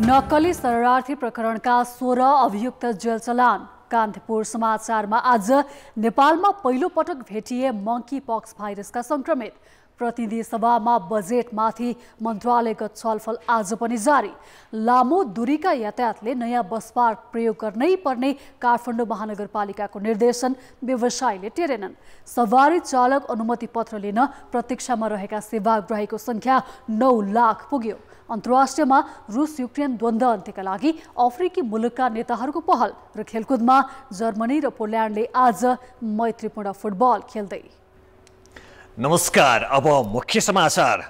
नक्कली शरणार्थी प्रकरणका 16 अभियुक्त जेल चलान। कान्तिपुर समाचारमा आज नेपालमा पहिलो पटक भेटिए मंकी पक्स भाइरसका संक्रमित। प्रतिनिधि सभामा बजेटमाथि मन्त्रालयगत छलफल आज पनि जारी। लामो दूरीका यातायातले नयाँ बस पार्क प्रयोग गर्नै पर्ने काठमाडौँ महानगरपालिकाको निर्देशन व्यवसायीले टेरेनन्। सवारी चालक अनुमति पत्र लिन प्रतीक्षामा रहेका सेवाग्राहीको संख्या 9 लाख पुग्यो। अन्तर्राष्ट्रियमा रुस युक्रेन द्वन्द्व अन्त्यका लागि अफ्रिकी मुलुकका नेताहरूको पहल र खेलकुदमा जर्मनी र पोल्यान्डले आज मैत्रीपूर्ण फुटबल खेल्दै। नमस्कार, अब मुख्य समाचार।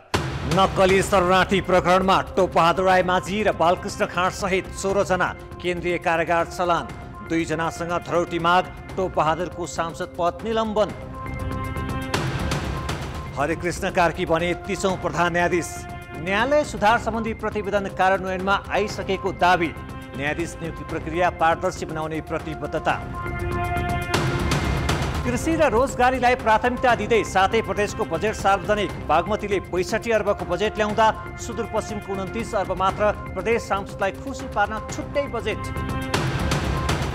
नक्कली शरणार्थी प्रकरणमा टोपबहादुर रायमाझी र बालकृष्ण खाँड सहित 16 जना केन्द्रीय कारागार चलान। 2 जनासँग धरोटी माग, टोपबहादुरको सांसद पद निलम्बन। हरिकृष्ण कार्की बने 30औं प्रधान न्यायाधीश। न्यायालय सुधार सम्बन्धी प्रतिवेदन कार्यान्वयनमा आइसकेको दावी। न्यायाधीश नियुक्ति प्रक्रिया पारदर्शी बनाउने प्रतिबद्धता। कृषि र रोजगारीलाई प्राथमिकता दिँदै 7 प्रदेशको बजेट सार्वजनिक। बागमतीले 65 अर्बको बजेट ल्याउँदा सुदूरपश्चिमको 29 अर्ब मात्र। प्रदेश सांसदलाई खुसी पार्न छुट्टै बजेट।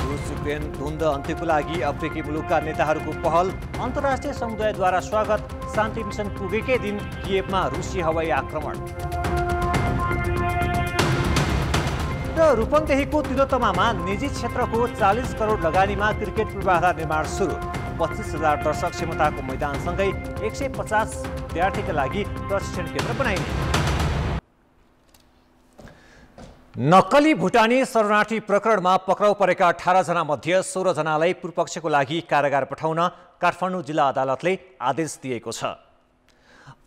रुस युक्रेन द्वन्द्व अन्त्यको लागि अफ्रिकी मुलुकका नेताहरूको पहल। अन्तर्राष्ट्रिय समुदायद्वारा स्वागत। शान्ति मिसन पुगेकै दिन किएभमा रुसी हवाई आक्रमण। र रूपन्देहीको तिलोत्तमामा निजी क्षेत्रको 40 करोड लगानीमा क्रिकेट पूर्वाधार निर्माण सुरु। 25,000 दर्शक क्षमताको मैदानसँगै 150 विद्यार्थीका लागि प्रशिक्षण केन्द्र बनाइने। नक्कली भुटानी शरणार्थी प्रकरणमा पक्राउ परेका 18 जना मध्ये 16 जनालाई पूर्वपक्षको लागि कारागार पठाउन काठमाडौँ जिल्ला अदालतले आदेश दिएको छ।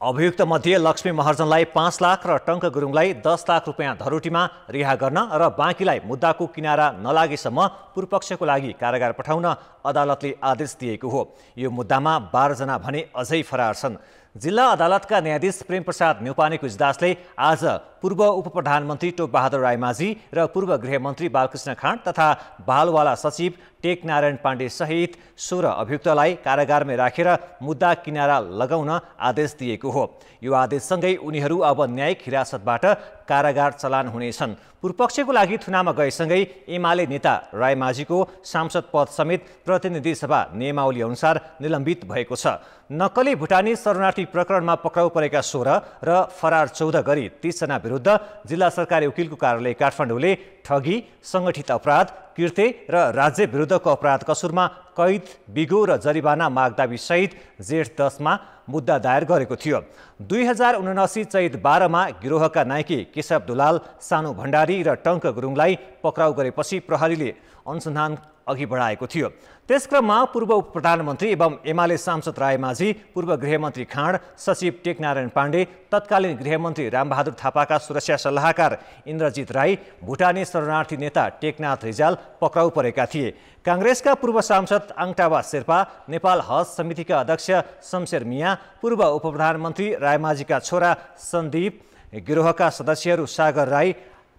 अभियुक्त मध्ये लक्ष्मी महर्जनलाई 5 लाख र टङ्क गुरुङलाई 10 लाख रुपियाँ धरोटीमा रिहा गर्न र बाँकीलाई मुद्दाको किनारा नलागेसम्म पूर्वपक्षको लागि कारागार पठाउन अदालतले आदेश दिएको हो। यो मुद्दामा 12 जना भने अझै फरार छन्। जिल्ला अदालतका न्यायाधीश प्रेमप्रसाद न्यौपानेको इजलासले आज पूर्व उपप्रधानमन्त्री टोपबहादुर रायमाझी र पूर्व गृहमन्त्री बालकृष्ण खाँड तथा बालवाला सचिव टेकनारायण पाण्डे सहित 16 अभियुक्तलाई कारागारमै राखेर मुद्दा किनारा लगाउन आदेश दिएको हो। यो आदेशसँगै उनीहरू अब न्यायिक हिरासतबाट कारागार चलान हुनेछन्। पूर्वपक्षको लागि थुनामा गएसँगै एमाले नेता रायमाझीको सांसद पद समेत प्रतिनिधि सभा नियमावली अनुसार निलम्बित भएको छ। नक्कली भुटानी शरणार्थी प्रकरणमा पक्राउ परेका 16 र फरार 14 गरी 30 जना विरुद्ध जिल्ला सरकारी वकिलको कार्यालय काठमाडौँले ठगी, सङ्गठित अपराध, कृत्य र राज्य विरुद्धको अपराध कसुरमा कैद, बिगो र जरिवाना मागदाबी सहित जेठ 10 मा मुद्दा दायर गरेको थियो। 2079 चैत 12 मा गिरोहका नायकी केशव दुलाल, सानु भण्डारी र टङ्क गुरुङलाई पक्राउ गरेपछि प्रहरीले अनुसन्धान अघि बढाएको थियो। त्यसक्रममा पूर्व उपप्रधानमन्त्री एवं एमाले सांसद रायमाझी, पूर्व गृहमन्त्री खाँड, सचिव टेकनारायण पाण्डे, तत्कालीन गृहमन्त्री रामबहादुर थापाका सुरक्षा सल्लाहकार इन्द्रजित राई, भुटानी शरणार्थी नेता टेकनाथ रिजाल पक्राउ परेका थिए। काङ्ग्रेसका पूर्व सांसद आङटाबा शेर्पा, नेपाल हज समितिका अध्यक्ष शमशेर मिया, पूर्व उपप्रधानमन्त्री रायमाझीका छोरा सन्दीप, गिरोहका सदस्यहरू सागर राई,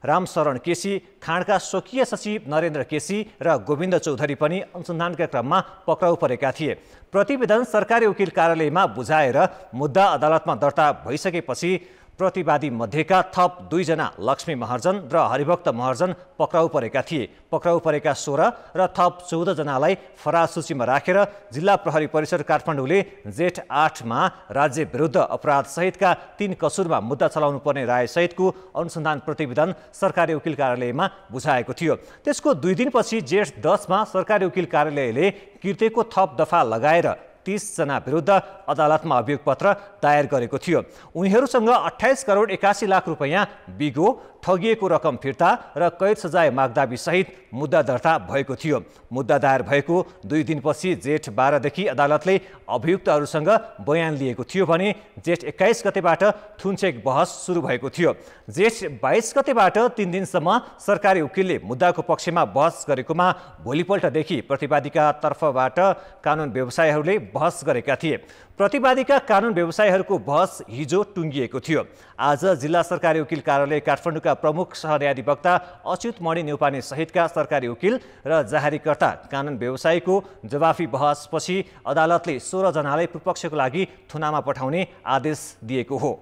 रामशरण केसी, खाँडका स्वकीय सचिव नरेन्द्र केसी र गोविन्द चौधरी पनि अनुसन्धानका क्रममा पक्राउ परेका थिए। प्रतिवेदन सरकारी वकिल कार्यालयमा बुझाएर मुद्दा अदालतमा दर्ता भइसकेपछि प्रतिवादी मध्येका थप 2 जना लक्ष्मी महर्जन र हरिभक्त महर्जन पक्राउ परेका थिए। पक्राउ परेका 16 र थप 14 जनालाई फरार सूचीमा राखेर जिल्ला प्रहरी परिसर काठमाडौँले जेठ 8 मा राज्य विरुद्ध अपराध सहितका 3 कसुरमा मुद्दा चलाउनु पर्ने राय सहितको अनुसन्धान प्रतिवेदन सरकारी वकिल कार्यालयमा बुझाएको थियो। त्यसको 2 दिनपछि जेठ 10 मा सरकारी वकिल कार्यालयले कृत्यको थप दफा लगाएर 30 जना विरुद्ध अदालतमा अभियोग पत्र दायर गरेको थियो। उनीहरूसँग 28 करोड 81 लाख रुपियाँ बिगो, ठगिएको रकम फिर्ता र कैद सजाय मागदाबी सहित मुद्दा दर्ता भएको थियो। मुद्दा दायर भएको 2 दिनपछि जेठ 12 देखि अदालतले अभियुक्तहरूसँग बयान लिएको थियो भने जेठ 21 गतेबाट थुनचेक बहस सुरु भएको थियो। जेठ 22 गतेबाट 3 दिनसम्म सरकारी वकिलले मुद्दाको पक्षमा बहस गरेकोमा भोलिपल्टदेखि प्रतिवादीका तर्फबाट कानुन व्यवसायीहरूले बहस गरेका थिए। प्रतिवादीका कानुन व्यवसायीहरूको बहस हिजो टुङ्गिएको थियो। आज जिल्ला सरकारी वकिल कार्यालय काठमाडौँका प्रमुख सहन्यायाधिवक्ता अच्युत मणि न्यौपाने सहितका सरकारी वकिल र जाहेरीकर्ता कानुन व्यवसायीको जवाफी बहसपछि अदालतले 16 जनालाई पूर्वपक्षको लागि थुनामा पठाउने आदेश दिएको हो।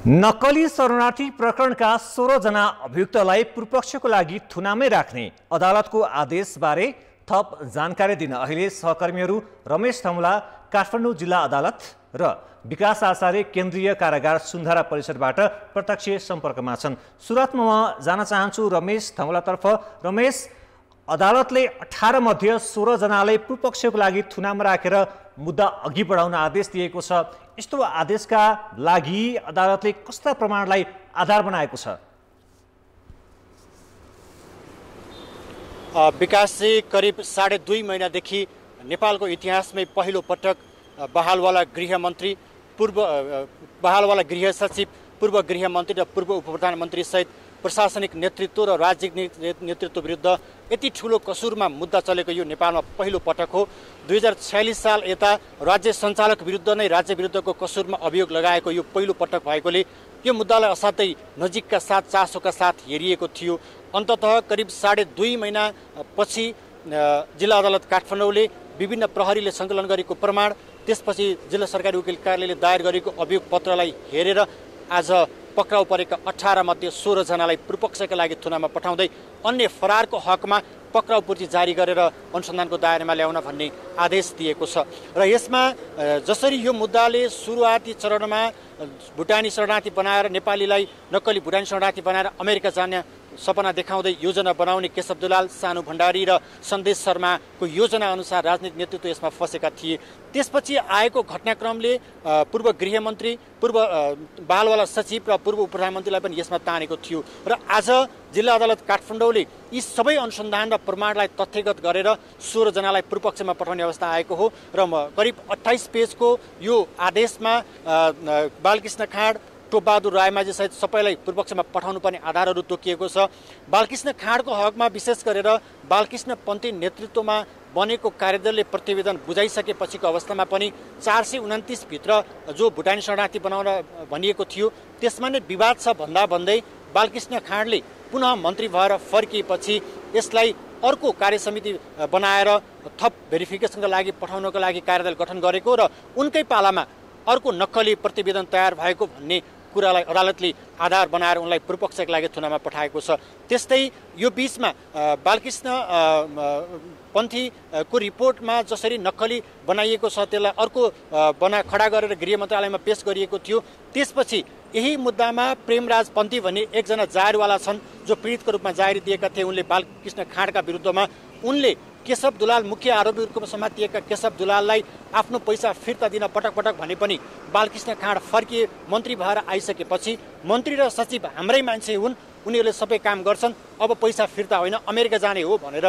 नक्कली शरणार्थी प्रकरणका 16 जना अभियुक्तलाई पूर्वपक्षको लागि थुनामै राख्ने अदालतको आदेशबारे थप जानकारी दिन अहिले सहकर्मीहरू रमेश थमुला काठमाडौँ जिल्ला अदालत र विकास आचार्य केन्द्रीय कारागार सुन्धारा परिसरबाट प्रत्यक्ष सम्पर्कमा छन्। सुरुवातमा म जान चाहन्छु रमेश थमुलातर्फ। रमेश, अदालतले 18 मध्ये 16 जनालाई पूर्वपक्षको लागि थुनामा राखेर मुद्दा अघि बढाउन आदेश दिएको छ। यस्तो आदेशका लागि अदालतले कस्ता प्रमाणलाई आधार बनाएको छ? विकास चाहिँ करिब 2.5 महिनादेखि नेपालको इतिहासमै पहिलो पटक बहालवाला गृहमन्त्री, बहालवाला गृह सचिव, पूर्व गृहमन्त्री र पूर्व उपप्रधानमन्त्री सहित प्रशासनिक नेतृत्व र राजनीतिक नेतृत्व विरुद्ध यति ठुलो कसुरमा मुद्दा चलेको यो नेपालमा पहिलो पटक हो। 2046 साल यता राज्य सञ्चालक विरुद्ध नै राज्य विरुद्धको कसुरमा अभियोग लगाएको यो पहिलो पटक भएकोले यो मुद्दालाई असाध्यै नजिकका साथ चासोका साथ हेरिएको थियो। अन्ततः करिब 2.5 महिना पछि जिल्ला अदालत काठमाडौँले विभिन्न प्रहरीले सङ्कलन गरेको प्रमाण, त्यसपछि जिल्ला सरकारी वकिल कार्यालयले दायर गरेको अभियोग पत्रलाई हेरेर आज पक्राउ परेका 18 मध्ये 16 जनालाई पूर्वपक्षका लागि थुनामा पठाउँदै अन्य फरारको हकमा पक्राउ पूर्ति जारी गरेर अनुसन्धानको दायरामा ल्याउन भन्ने आदेश दिएको छ। र यसमा जसरी यो मुद्दाले सुरुवाती चरणमा भुटानी शरणार्थी बनाएर नेपालीलाई नक्कली भुटानी शरणार्थी बनाएर अमेरिका जाने सपना देखाउँदै योजना बनाउने केशव दुलाल, सानु भण्डारी र सन्देश शर्माको योजना अनुसार राजनीतिक नेतृत्व यसमा फँसेका थिए। त्यसपछि आएको घटनाक्रमले पूर्व गृहमन्त्री, पूर्व बालवाला सचिव र पूर्व प्रधानमन्त्रीलाई पनि यसमा तानेको थियो। र आज जिल्ला अदालत काठमाडौँले यी सबै अनुसन्धान र प्रमाणलाई तथ्यगत गरेर 16 जनालाई पूर्वपक्षमा पठाउने अवस्था आएको हो। र करिब 28 पेजको यो आदेशमा बालकृष्ण खाँड, टोपबहादुर रायमाझी सहित सबैलाई पूर्वपक्षमा पठाउनु पर्ने आधारहरू तोकिएको छ। बालकृष्ण खाँडको हकमा विशेष गरेर बालकृष्ण पन्थी नेतृत्वमा बनेको कार्यदलले प्रतिवेदन बुझाइसकेपछिको अवस्थामा पनि 429 भित्र जो भुटानी शरणार्थी बनाउन भनिएको थियो त्यसमा नै विवाद छ भन्दा भन्दै बालकृष्ण खाँडले पुनः मन्त्री भएर फर्किएपछि यसलाई अर्को कार्यसमिति बनाएर थप भेरिफिकेसनको लागि पठाउनको लागि कार्यदल गठन गरेको र उनकै पालामा अर्को नक्कली प्रतिवेदन तयार भएको भन्ने कुरालाई अदालतले आधार बनाएर उनलाई पूर्वपक्षका लागि थुनामा पठाएको छ। त्यस्तै यो बीचमा बालकृष्ण पन्थीको रिपोर्टमा जसरी नक्कली बनाइएको छ त्यसलाई अर्को खडा गरेर गृह मन्त्रालयमा पेश गरिएको थियो। त्यसपछि यही मुद्दामा प्रेमराज पन्थी भन्ने एकजना जाहेरवाला छन् जो पीडितको रूपमा जाहेरी दिएका थिए। उनले बालकृष्ण खाँडका विरुद्धमा उनले केशव दुलाल, मुख्य आरोपीहरूको समातिएका केशव दुलाललाई आफ्नो पैसा फिर्ता दिन पटक पटक भने पनि बालकृष्ण खाँड फर्किए, मन्त्री भएर आइसकेपछि मन्त्री र सचिव हाम्रै मान्छे हुन्, उनीहरूले सबै काम गर्छन्, अब पैसा फिर्ता होइन अमेरिका जाने हो भनेर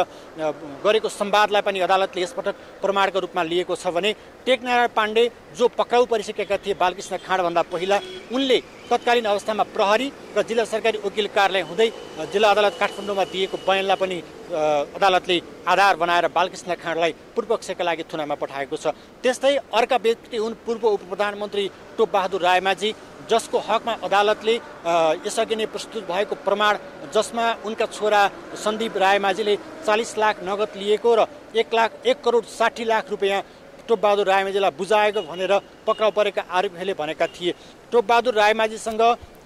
गरेको संवादलाई पनि अदालतले यसपटक प्रमाणको रूपमा लिएको छ भने टेकनारायण पाण्डे जो पक्राउ परिसकेका थिए बालकृष्ण खाँडभन्दा पहिला, उनले तत्कालीन अवस्थामा प्रहरी र जिल्ला सरकारी वकिल कार्यालय हुँदै जिल्ला अदालत काठमाडौँमा दिएको बयानलाई पनि अदालतले आधार बनाएर बालकृष्ण खाँडलाई पूर्वपक्षका लागि थुनामा पठाएको छ। त्यस्तै अर्का व्यक्ति हुन् पूर्व उपप्रधानमन्त्री टोपबहादुर रायमाझी, जसको हकमा अदालतले यसअघि नै प्रस्तुत भएको प्रमाण जसमा उनका छोरा सन्दीप रायमाझीले 40 लाख नगद लिएको र 1 करोड 60 लाख रुपियाँ टोपबहादुर रायमाझीलाई बुझाएको भनेर पक्राउ परेका आरोपीहरूले भनेका थिए। टोपबहादुर रायमाझीसँग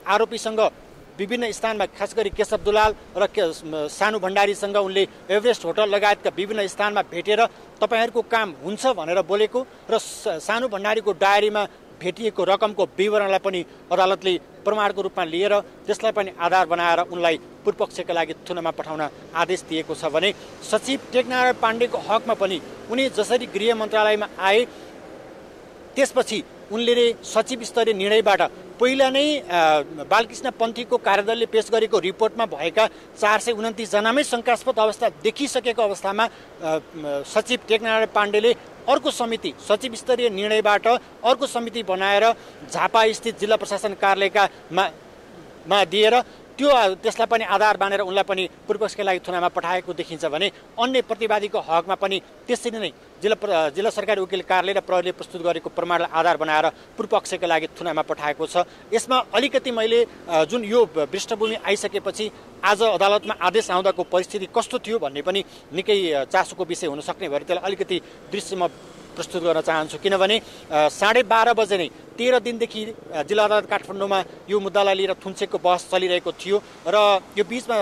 आरोपीसँग विभिन्न स्थानमा खास गरी केशव दुलाल र सानु भण्डारीसँग उनले एभरेस्ट होटल लगायतका विभिन्न स्थानमा भेटेर तपाईँहरूको काम हुन्छ भनेर बोलेको र सानु भण्डारीको डायरीमा भेटिएको रकमको विवरणलाई पनि अदालतले प्रमाणको रूपमा लिएर त्यसलाई पनि आधार बनाएर उनलाई पूर्वपक्षका लागि थुनामा पठाउन आदेश दिएको छ भने सचिव टेकनारायण पाण्डेको हकमा पनि उनी जसरी गृह मन्त्रालयमा आए त्यसपछि उनले सचिव स्तरीय निर्णयबाट पहिला नै बालकृष्ण पन्थीको कार्यदलले पेश गरेको रिपोर्टमा भएका 429 जनामै शङ्कास्पद अवस्था देखिसकेको अवस्थामा सचिव टेकनारायण पाण्डेले अर्को समिति सचिव स्तरीय निर्णयबाट अर्को समिति बनाएर झापा स्थित जिल्ला प्रशासन कार्यालयका मा दिएर त्यसलाई पनि आधार बानेर उनलाई पनि पूर्वपक्षका लागि थुनामा पठाएको देखिन्छ भने अन्य प्रतिवादीको हकमा पनि त्यसरी नै जिल्ला सरकारी वकिल कार्यालय र प्रहरीले प्रस्तुत गरेको प्रमाणलाई आधार बनाएर पूर्वपक्षका लागि थुनामा पठाएको छ। यसमा अलिकति मैले जुन यो पृष्ठभूमि आइसकेपछि आज अदालतमा आदेश आउँदाको परिस्थिति कस्तो थियो भन्ने पनि निकै चासोको विषय हुन सक्ने भएर त्यसलाई अलिकति दृश्यमा प्रस्तुत गर्न चाहन्छु किनभने 12:30 बजे नै 13 दिनदेखि जिल्ला अदालत काठमाडौँमा यो मुद्दालाई लिएर थुन्सेकको बहस चलिरहेको थियो र यो बीचमा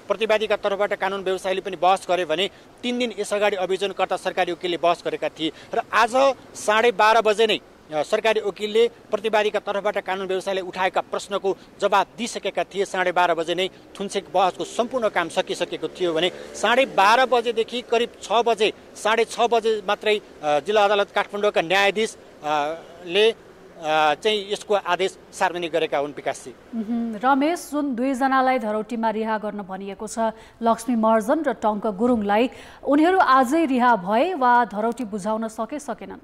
प्रतिवादीका तर्फबाट कानुन व्यवसायीले पनि बहस गरे भने 3 दिन यसअगाडि अभियोजनकर्ता सरकारी वकिलले बहस गरेका थिए र आज 12:30 बजे नै सरकारी वकिलले प्रतिवादीका तर्फबाट कानुन व्यवसायले उठाएका प्रश्नको जवाब दिइसकेका थिए। 12:30 बजे नै थुन्सेक बहसको सम्पूर्ण काम सकिसकेको थियो भने 12:30 बजेदेखि करिब 6 बजे 6:30 बजे मात्रै जिल्ला अदालत काठमाडौँका न्यायाधीशले चाहिँ यसको आदेश सार्वजनिक गरेका हुन्। विकासजी रमेश, जुन दुईजनालाई धरौटीमा रिहा गर्न भनिएको छ, लक्ष्मी महर्जन र टङ्क गुरुङलाई, उनीहरू आजै रिहा भए वा धरौटी बुझाउन सकेनन्?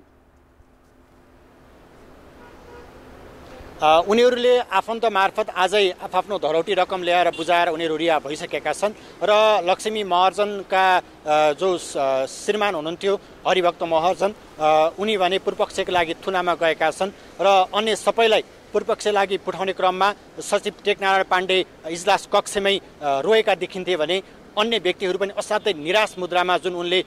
उनीहरूले आफन्त मार्फत आजै आफ्नो धरौटी रकम ल्याएर बुझाएर उनीहरू रिहा भइसकेका छन् र लक्ष्मी महर्जनका जो श्रीमान हुनुहुन्थ्यो हरिभक्त महर्जन, उनी भने पूर्वपक्षका लागि थुनामा गएका छन् र अन्य सबैलाई पूर्वपक्षका लागि पठाउने क्रममा सचिव टेकनारायण पाण्डे इजलास कक्षमै रोएका देखिन्थे भने अन्य व्यक्तिहरू पनि असाध्यै निराश मुद्रामा जुन उनले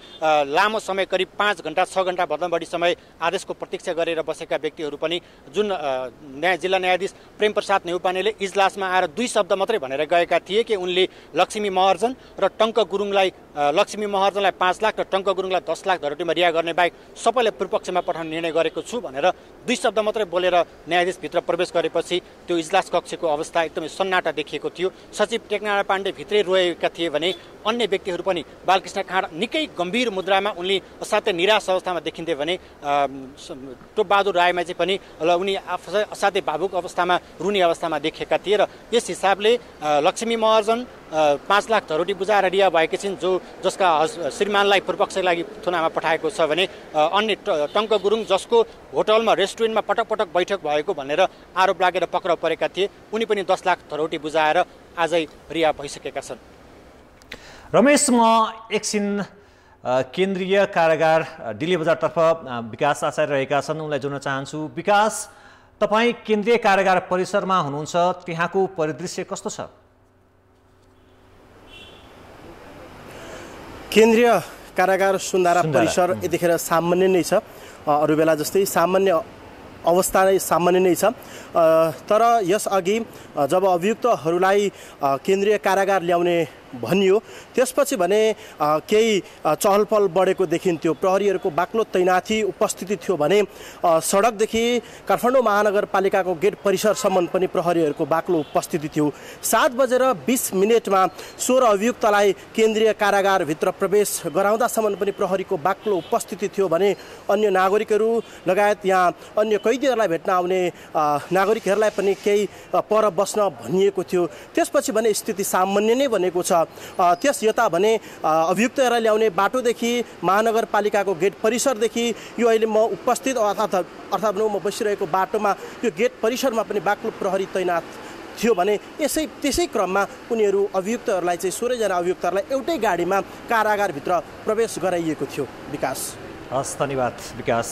लामो समय करिब 5 घण्टा 6 घण्टा भन्दा बढी समय आदेशको प्रतीक्षा गरेर बसेका व्यक्तिहरू पनि जुन जिल्ला न्यायाधीश प्रेम प्रसाद नेउपानेले इजलासमा आएर 2 शब्द मात्रै भनेर गएका थिए कि उनले लक्ष्मी महर्जन र टङ्क गुरुङलाई लक्ष्मी महर्जनलाई 5 लाख र टङ्क गुरुङलाई 10 लाख धरौटीमा रिहा गर्ने बाहेक सबैलाई पूर्वपक्षमा पठाउने निर्णय गरेको छु भनेर 2 शब्द मात्रै बोलेर न्यायाधीशभित्र प्रवेश गरेपछि त्यो इजलास कक्षको अवस्था एकदमै सन्नाटा देखिएको थियो। सचिव टेकनारायण पाण्डे भित्रै रोएका थिए भने अन्य व्यक्तिहरू पनि बालकृष्ण खाँड निकै गम्भीर मुद्रामा उनले असाध्यै निराश अवस्थामा देखिन्थे भने टोपबहादुर रायमा चाहिँ पनि उनी असाध्यै भावुक अवस्थामा रुने अवस्थामा देखिएका थिए र यस हिसाबले लक्ष्मी महर्जन 5 लाख धरौटी बुझाएर रिहा भएकी छिन् जसका श्रीमानलाई पूर्वपक्षका लागि थुनामा पठाएको छ भने अन्य टङ्क गुरुङ जसको होटलमा रेस्टुरेन्टमा पटक पटक बैठक भएको भनेर आरोप लागेर पक्राउ परेका थिए उनी पनि 10 लाख धरौटी बुझाएर आजै रिहा भइसकेका छन्। रमेश, म एकछिन केन्द्रीय कारागार डिल्ली बजारतर्फ विकास आचार्य रहेका छन्, उनलाई जोड्न चाहन्छु। विकास, तपाईँ केन्द्रीय कारागार परिसरमा हुनुहुन्छ, त्यहाँको परिदृश्य कस्तो छ? केन्द्रीय कारागार सुन्दारा परिसर यतिखेर सामान्य नै छ, अरू बेला जस्तै सामान्य अवस्था नै सामान्य नै छ। तर यसअघि जब अभियुक्तहरूलाई केन्द्रीय कारागार ल्याउने भनियो त्यसपछि भने केही चहलपहल बढेको देखिन्थ्यो। प्रहरीहरूको बाक्लो तैनाथी उपस्थिति थियो भने सडकदेखि काठमाडौँ महानगरपालिकाको गेट परिसरसम्म पनि प्रहरीहरूको बाक्लो उपस्थिति थियो। 7:20 16 अभियुक्तलाई केन्द्रीय कारागारभित्र प्रवेश गराउँदासम्म पनि प्रहरीको बाक्लो उपस्थिति थियो भने अन्य नागरिकहरू लगायत यहाँ अन्य कैदीहरूलाई भेट्न आउने नागरिकहरूलाई पनि केही पर बस्न भनिएको थियो। त्यसपछि भने स्थिति सामान्य नै बनेको छ। त्यस यता भने अभियुक्तहरूलाई ल्याउने बाटोदेखि महानगरपालिकाको गेट परिसरदेखि यो अहिले म उपस्थित अर्थात् म बसिरहेको बाटोमा यो गेट परिसरमा पनि बाक्लो प्रहरी तैनात थियो भने त्यसै क्रममा उनीहरू अभियुक्तहरूलाई चाहिँ 16 जना अभियुक्तहरूलाई एउटै गाडीमा कारागारभित्र प्रवेश गराइएको थियो। विकास, हस्, धन्यवाद विकास।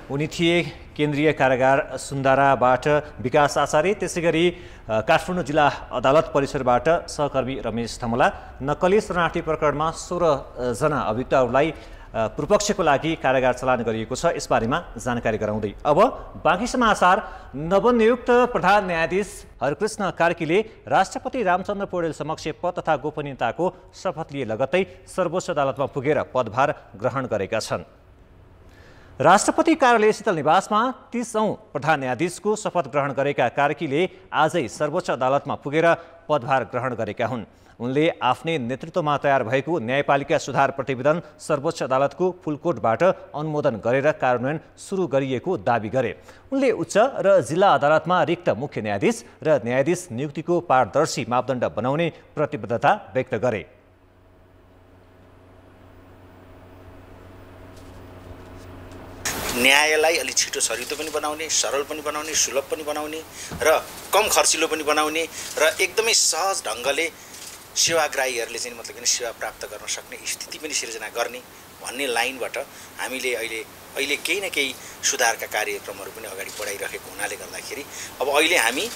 उनी थिए केन्द्रीय कारागार सुन्दाराबाट विकास आचार्य। त्यसै गरी काठमाडौँ जिल्ला अदालत परिसरबाट सहकर्मी रमेश थमला। नक्कली शरणार्थी प्रकरणमा 16 जना अभियुक्तहरूलाई पूर्वपक्षको लागि कारागार चलान गरिएको छ, यसबारेमा जानकारी गराउँदै अब बाँकी समाचार। नवनियुक्त प्रधान न्यायाधीश हरकृष्ण कार्कीले राष्ट्रपति रामचन्द्र पौडेल समक्ष पद तथा गोपनीयताको शपथ लिए लगत्तै सर्वोच्च अदालतमा पुगेर पदभार ग्रहण गरेका छन्। राष्ट्रपति कार्यालय शीतल निवासमा 30औं प्रधान न्यायाधीशको शपथ ग्रहण गरेका कार्कीले आजै सर्वोच्च अदालतमा पुगेर पदभार ग्रहण गरेका हुन्। उनले आफ्नै नेतृत्वमा तयार भएको न्यायपालिका सुधार प्रतिवेदन सर्वोच्च अदालतको फुलकोर्टबाट अनुमोदन गरेर कार्यान्वयन सुरु गरिएको दावी गरे। उनले उच्च र जिल्ला अदालतमा रिक्त मुख्य न्यायाधीश र न्यायाधीश नियुक्तिको पारदर्शी मापदण्ड बनाउने प्रतिबद्धता व्यक्त गरे। न्यायलाई अलि छिटो छरितो पनि बनाउने, सरल पनि बनाउने, सुलभ पनि बनाउने र कम खर्चिलो पनि बनाउने र एकदमै सहज ढङ्गले सेवाग्राहीहरूले चाहिँ मतलब सेवा प्राप्त गर्न सक्ने स्थिति पनि सिर्जना गर्ने भन्ने लाइनबाट हामीले अहिले केही न केही सुधारका कार्यक्रमहरू पनि अगाडि बढाइरहेको हुनाले गर्दाखेरि अब अहिले हामी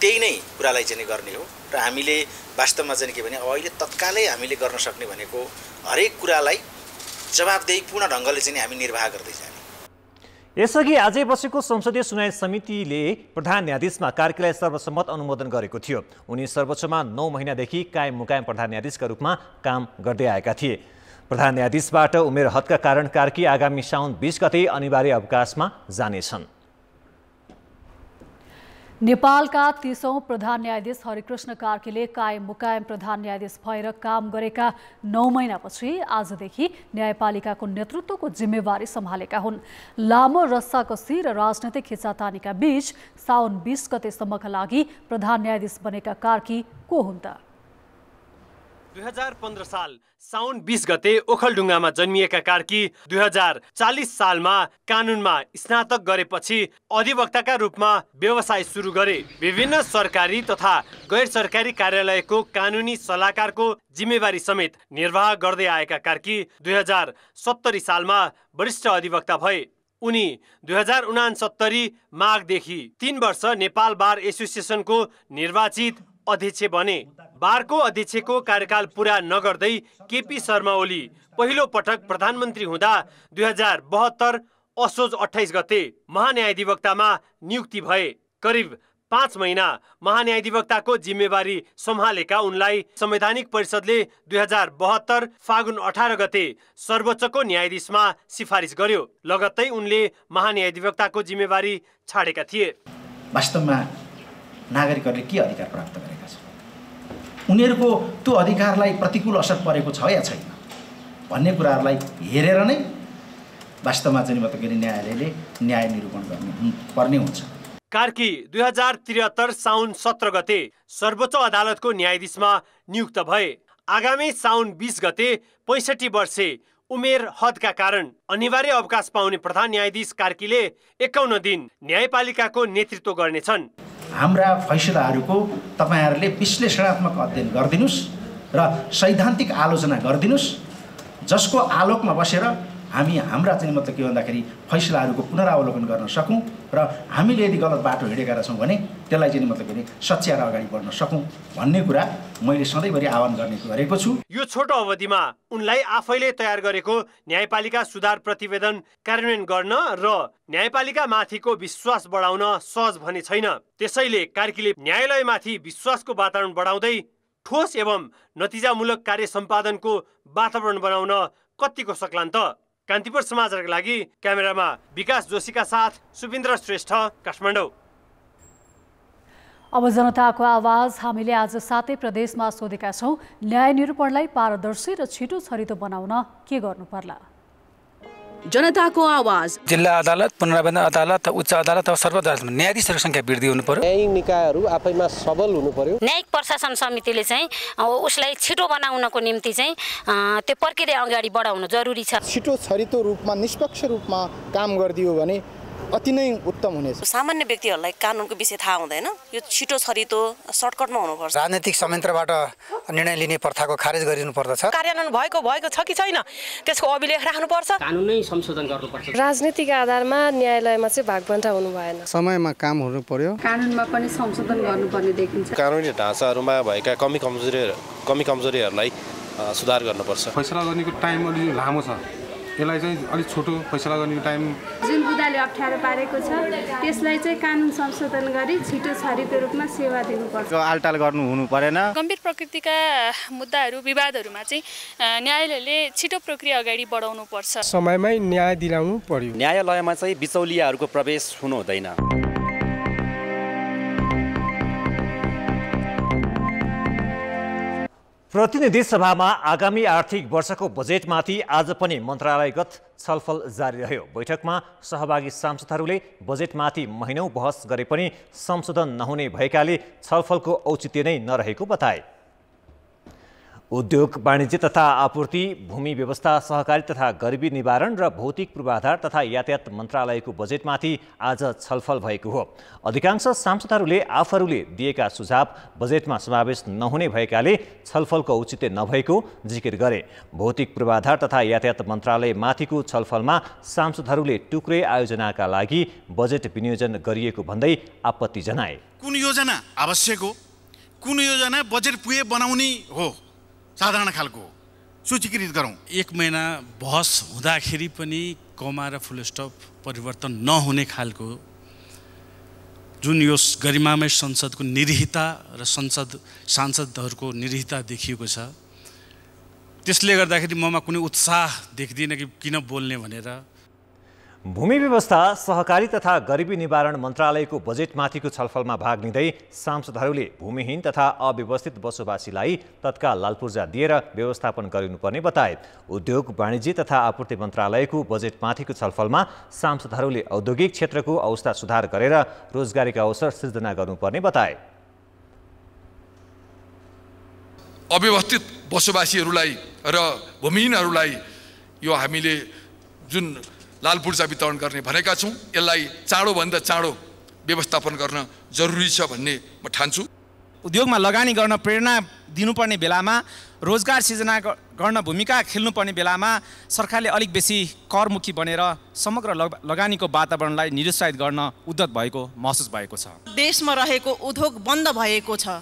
त्यही नै कुरालाई चाहिँ गर्ने हो र हामीले वास्तवमा चाहिँ के भने अब अहिले तत्कालै हामीले गर्न सक्ने भनेको हरेक कुरालाई जवाबदेहीपूर्ण ढङ्गले चाहिँ हामी निर्वाह गर्दै जाने। यसअघि आजै बसेको संसदीय सुनवाई समितिले प्रधान न्यायाधीशमा कार्कीलाई सर्वसम्मत अनुमोदन गरेको थियो। उनी सर्वोच्चमा 9 महिनादेखि कायम मुकायम प्रधान न्यायाधीशका रूपमा काम गर्दै आएका थिए। प्रधान न्यायाधीशबाट उमेर हदका कारण कार्की आगामी साउन 20 गते अनिवार्य अवकाशमा जानेछन्। नेपालका 30औं प्रधान न्यायाधीश हरिकृष्ण कार्कीले कायम मुकायम प्रधान न्यायाधीश भएर काम गरेका 9 महिनापछि आजदेखि न्यायपालिकाको नेतृत्वको जिम्मेवारी सम्हालेका हुन्। लामो रस्साकसी र राजनैतिक खिचातानीका बीच साउन 20 गतेसम्मका लागि प्रधान न्यायाधीश बनेका कार्की को हुन् त? 2015 साल साउन 20 गते ओखलढुङ्गामा जन्मिएका कार्की 2040 सालमा कानुनमा स्नातक गरेपछि अधिवक्ताका रूपमा व्यवसाय सुरु गरे। विभिन्न सरकारी तथा गैर सरकारी कार्यालयको कानुनी सल्लाहकारको जिम्मेवारी समेत निर्वाह गर्दै आएका कार्की 2070 सालमा वरिष्ठ अधिवक्ता भए। उनी 2069 माघदेखि 3 वर्ष नेपाल बार एसोसिएसनको निर्वाचित अध्यक्ष बने। बारको अध्यक्षको कार्यकाल पूरा नगर्दै केपी शर्मा ओली पहिलो पटक प्रधानमन्त्री हुँदा 2072 असोज 28 गते महान्यायाधिवक्तामा नियुक्ति भए। करिब 5 महिना महान्यायाधिवक्ताको जिम्मेवारी सम्हालेका उनलाई संवैधानिक परिषदले 2072 फागुन 18 गते सर्वोच्चको न्यायाधीशमा सिफारिस गर्यो। लगत्तै उनले महान्यायाधिवक्ताको जिम्मेवारी छाडेका थिए। वास्तवमा नागरिकहरूले के अधिकार प्राप्त गरेका छन्, उनीहरूको त्यो अधिकारलाई प्रतिकूल असर परेको छ या छैन भन्ने कुराहरूलाई हेरेर नै वास्तवमा चाहिँ मतलब न्यायालयले न्याय निरूपण गर्नुपर्ने हुन्छ। कार्की 2073 साउन 17 गते सर्वोच्च अदालतको न्यायाधीशमा नियुक्त भए। आगामी साउन 20 गते 65 वर्षे उमेर हदका कारण अनिवार्य अवकाश पाउने प्रधान न्यायाधीश कार्कीले 51 दिन न्यायपालिकाको नेतृत्व गर्नेछन्। हाम्रा फैसलाहरूको तपाईहरुले विश्लेषणात्मक अध्ययन गरिदिनुस् र सैद्धान्तिक आलोचना गरिदिनुस्, जसको आलोकमा बसेर हामी हाम्रा चाहिँ मतलब के भन्दाखेरि फैसलाहरूको पुनरावलोकन गर्न सकौं र हामीले यदि गलत बाटो हिँडेका छौं भने त्यसलाई चाहिँ मतलब के सच्याएर अगाडि बढ्न सकौं भन्ने कुरा मैले सधैँभरि आह्वान गरेको छु। यो छोटो अवधिमा उनलाई आफैले तयार गरेको न्यायपालिका सुधार प्रतिवेदन कार्यान्वयन गर्न र न्यायपालिका माथिको विश्वास बढाउन सहज भने छैन। त्यसैले कार्कीले न्यायालयमाथि विश्वासको वातावरण बढाउँदै ठोस एवं नतिजामूलक कार्य सम्पादनको वातावरण बनाउन कतिको सक्लान् त? कान्तिपुर समाचारका लागि क्यामेरामा विकास जोशीका साथ सुबिन्द्र श्रेष्ठ, काठमाडौँ। अब जनताको आवाज हामीले आज 7 प्रदेशमा सोधेका छौं। न्याय निरूपणलाई पारदर्शी र छिटो छरितो बनाउन के गर्नु पर्ला? जनताको आवाज। जिल्ला अदालत, पुनरावृत्ति अदालत, उच्च अदालत र सर्वोच्च अदालतमा न्यायाधीशहरूको संख्या वृद्धि हुनु पर्यो। न्यायिक निकायहरू आफैमा सबल हुनु पर्यो। न्यायिक प्रशासन समितिले चाहिँ उसलाई छिटो बनाउनको निम्ति चाहिँ त्यो प्रक्रिया अगाडि बढाउनु जरुरी छ। छिटो छरितो रूपमा निष्पक्ष रूपमा काम गरिदियो भने अति नै उत्तम हुनेछ। सामान्य व्यक्तिहरूलाई कानुनको विषय थाहा हुँदैन, यो छिटो छरितो सर्टकटमा हुनुपर्छ। राजनीतिक संयन्त्रबाट निर्णय लिने प्रथाको खारेज गरिनु पर्दछ। कार्यान्वयन भएको छ कि छैन त्यसको अभिलेख राख्नुपर्छ। कानुनै संशोधन गर्नुपर्छ। राजनीतिक आधारमा न्यायालयमा चाहिँ भागबण्टा हुनु भएन। समयमा काम हुनु पर्यो। कानुनमा पनि संशोधन गर्नुपर्ने देखिन्छ। कानुनी ढाँचाहरूमा भएका कमी कमजोरीहरूलाई सुधार गर्नुपर्छ। फैसला गर्नेको टाइम अलि लामो छ, यसलाई चाहिँ अलिक छोटो फैसला गर्ने टाइम जुन बुदाले अप्ठ्यारो पारेको छ त्यसलाई चाहिँ कानुन संशोधन गरी छिटो छरितो रूपमा सेवा दिनुपर्छ। आलटाल गर्नु हुनु परेन। गम्भीर प्रकृतिका मुद्दाहरू विवादहरूमा चाहिँ न्यायालयले छिटो प्रक्रिया अगाडि बढाउनु पर्छ। समयमै न्याय दिलाउनु पर्यो। न्यायालयमा चाहिँ बिचौलियाहरूको प्रवेश हुनु हुँदैन। प्रतिनिधि सभामा आगामी आर्थिक वर्षको बजेटमाथि आज पनि मन्त्रालयगत छलफल जारी रह्यो। बैठकमा सहभागी सांसदहरूले बजेटमाथि महिनौं बहस गरे पनि संशोधन नहुने भएकाले छलफलको औचित्य नै नरहेको बताए। उद्योग, वाणिज्य तथा आपूर्ति, भूमि व्यवस्था, सहकारी तथा गरिबी निवारण र भौतिक पूर्वाधार तथा यातायात मन्त्रालयको बजेटमाथि आज छलफल भएको हो। अधिकांश सांसदहरूले आफूहरूले दिएका सुझाव बजेटमा समावेश नहुने भएकाले छलफलको औचित्य नभएको जिकिर गरे। भौतिक पूर्वाधार तथा यातायात मन्त्रालय माथिको छलफलमा सांसदहरूले टुक्रे आयोजनाका लागि बजेट विनियोजन गरिएको भन्दै आपत्ति जनाए। कुन योजना आवश्यक हो, कुन योजना बजेट पुगे बनाउने हो, साधारण खालको सूचीकृत गरौँ। 1 महिना बहस हुँदाखेरि पनि कमा र फुल स्टप परिवर्तन नहुने खालको जुन यो गरिमामय संसदको निरीहता र सांसदहरूको निरीहता देखिएको छ, त्यसले गर्दाखेरि ममा कुनै उत्साह देख्दिनँ कि किन बोल्ने भनेर। भूमि व्यवस्था, सहकारी तथा गरिबी निवारण मन्त्रालयको बजेटमाथिको छलफलमा भाग लिँदै सांसदहरूले भूमिहीन तथा अव्यवस्थित बसोबासीलाई तत्काल लालपूर्जा दिएर व्यवस्थापन गरिनुपर्ने बताए। उद्योग, वाणिज्य तथा आपूर्ति मन्त्रालयको बजेटमाथिको छलफलमा सांसदहरूले औद्योगिक क्षेत्रको अवस्था सुधार गरेर रोजगारीका अवसर सृजना गर्नुपर्ने बताए। अव्यवस्थित बसोबासीहरूलाई र भूमिहीनहरूलाई यो हामीले जुन लालपूर्जा वितरण गर्ने भनेका छौँ, यसलाई चाँडोभन्दा चाँडो व्यवस्थापन गर्न जरुरी छ भन्ने म ठान्छु। उद्योगमा लगानी गर्न प्रेरणा दिनुपर्ने बेलामा, रोजगार सिर्जना गर्न भूमिका खेल्नुपर्ने बेलामा सरकारले अलिक बेसी करमुखी बनेर समग्र लगानीको वातावरणलाई निरुत्साहित गर्न उद्यत भएको महसुस भएको छ। देशमा रहेको उद्योग बन्द भएको छ,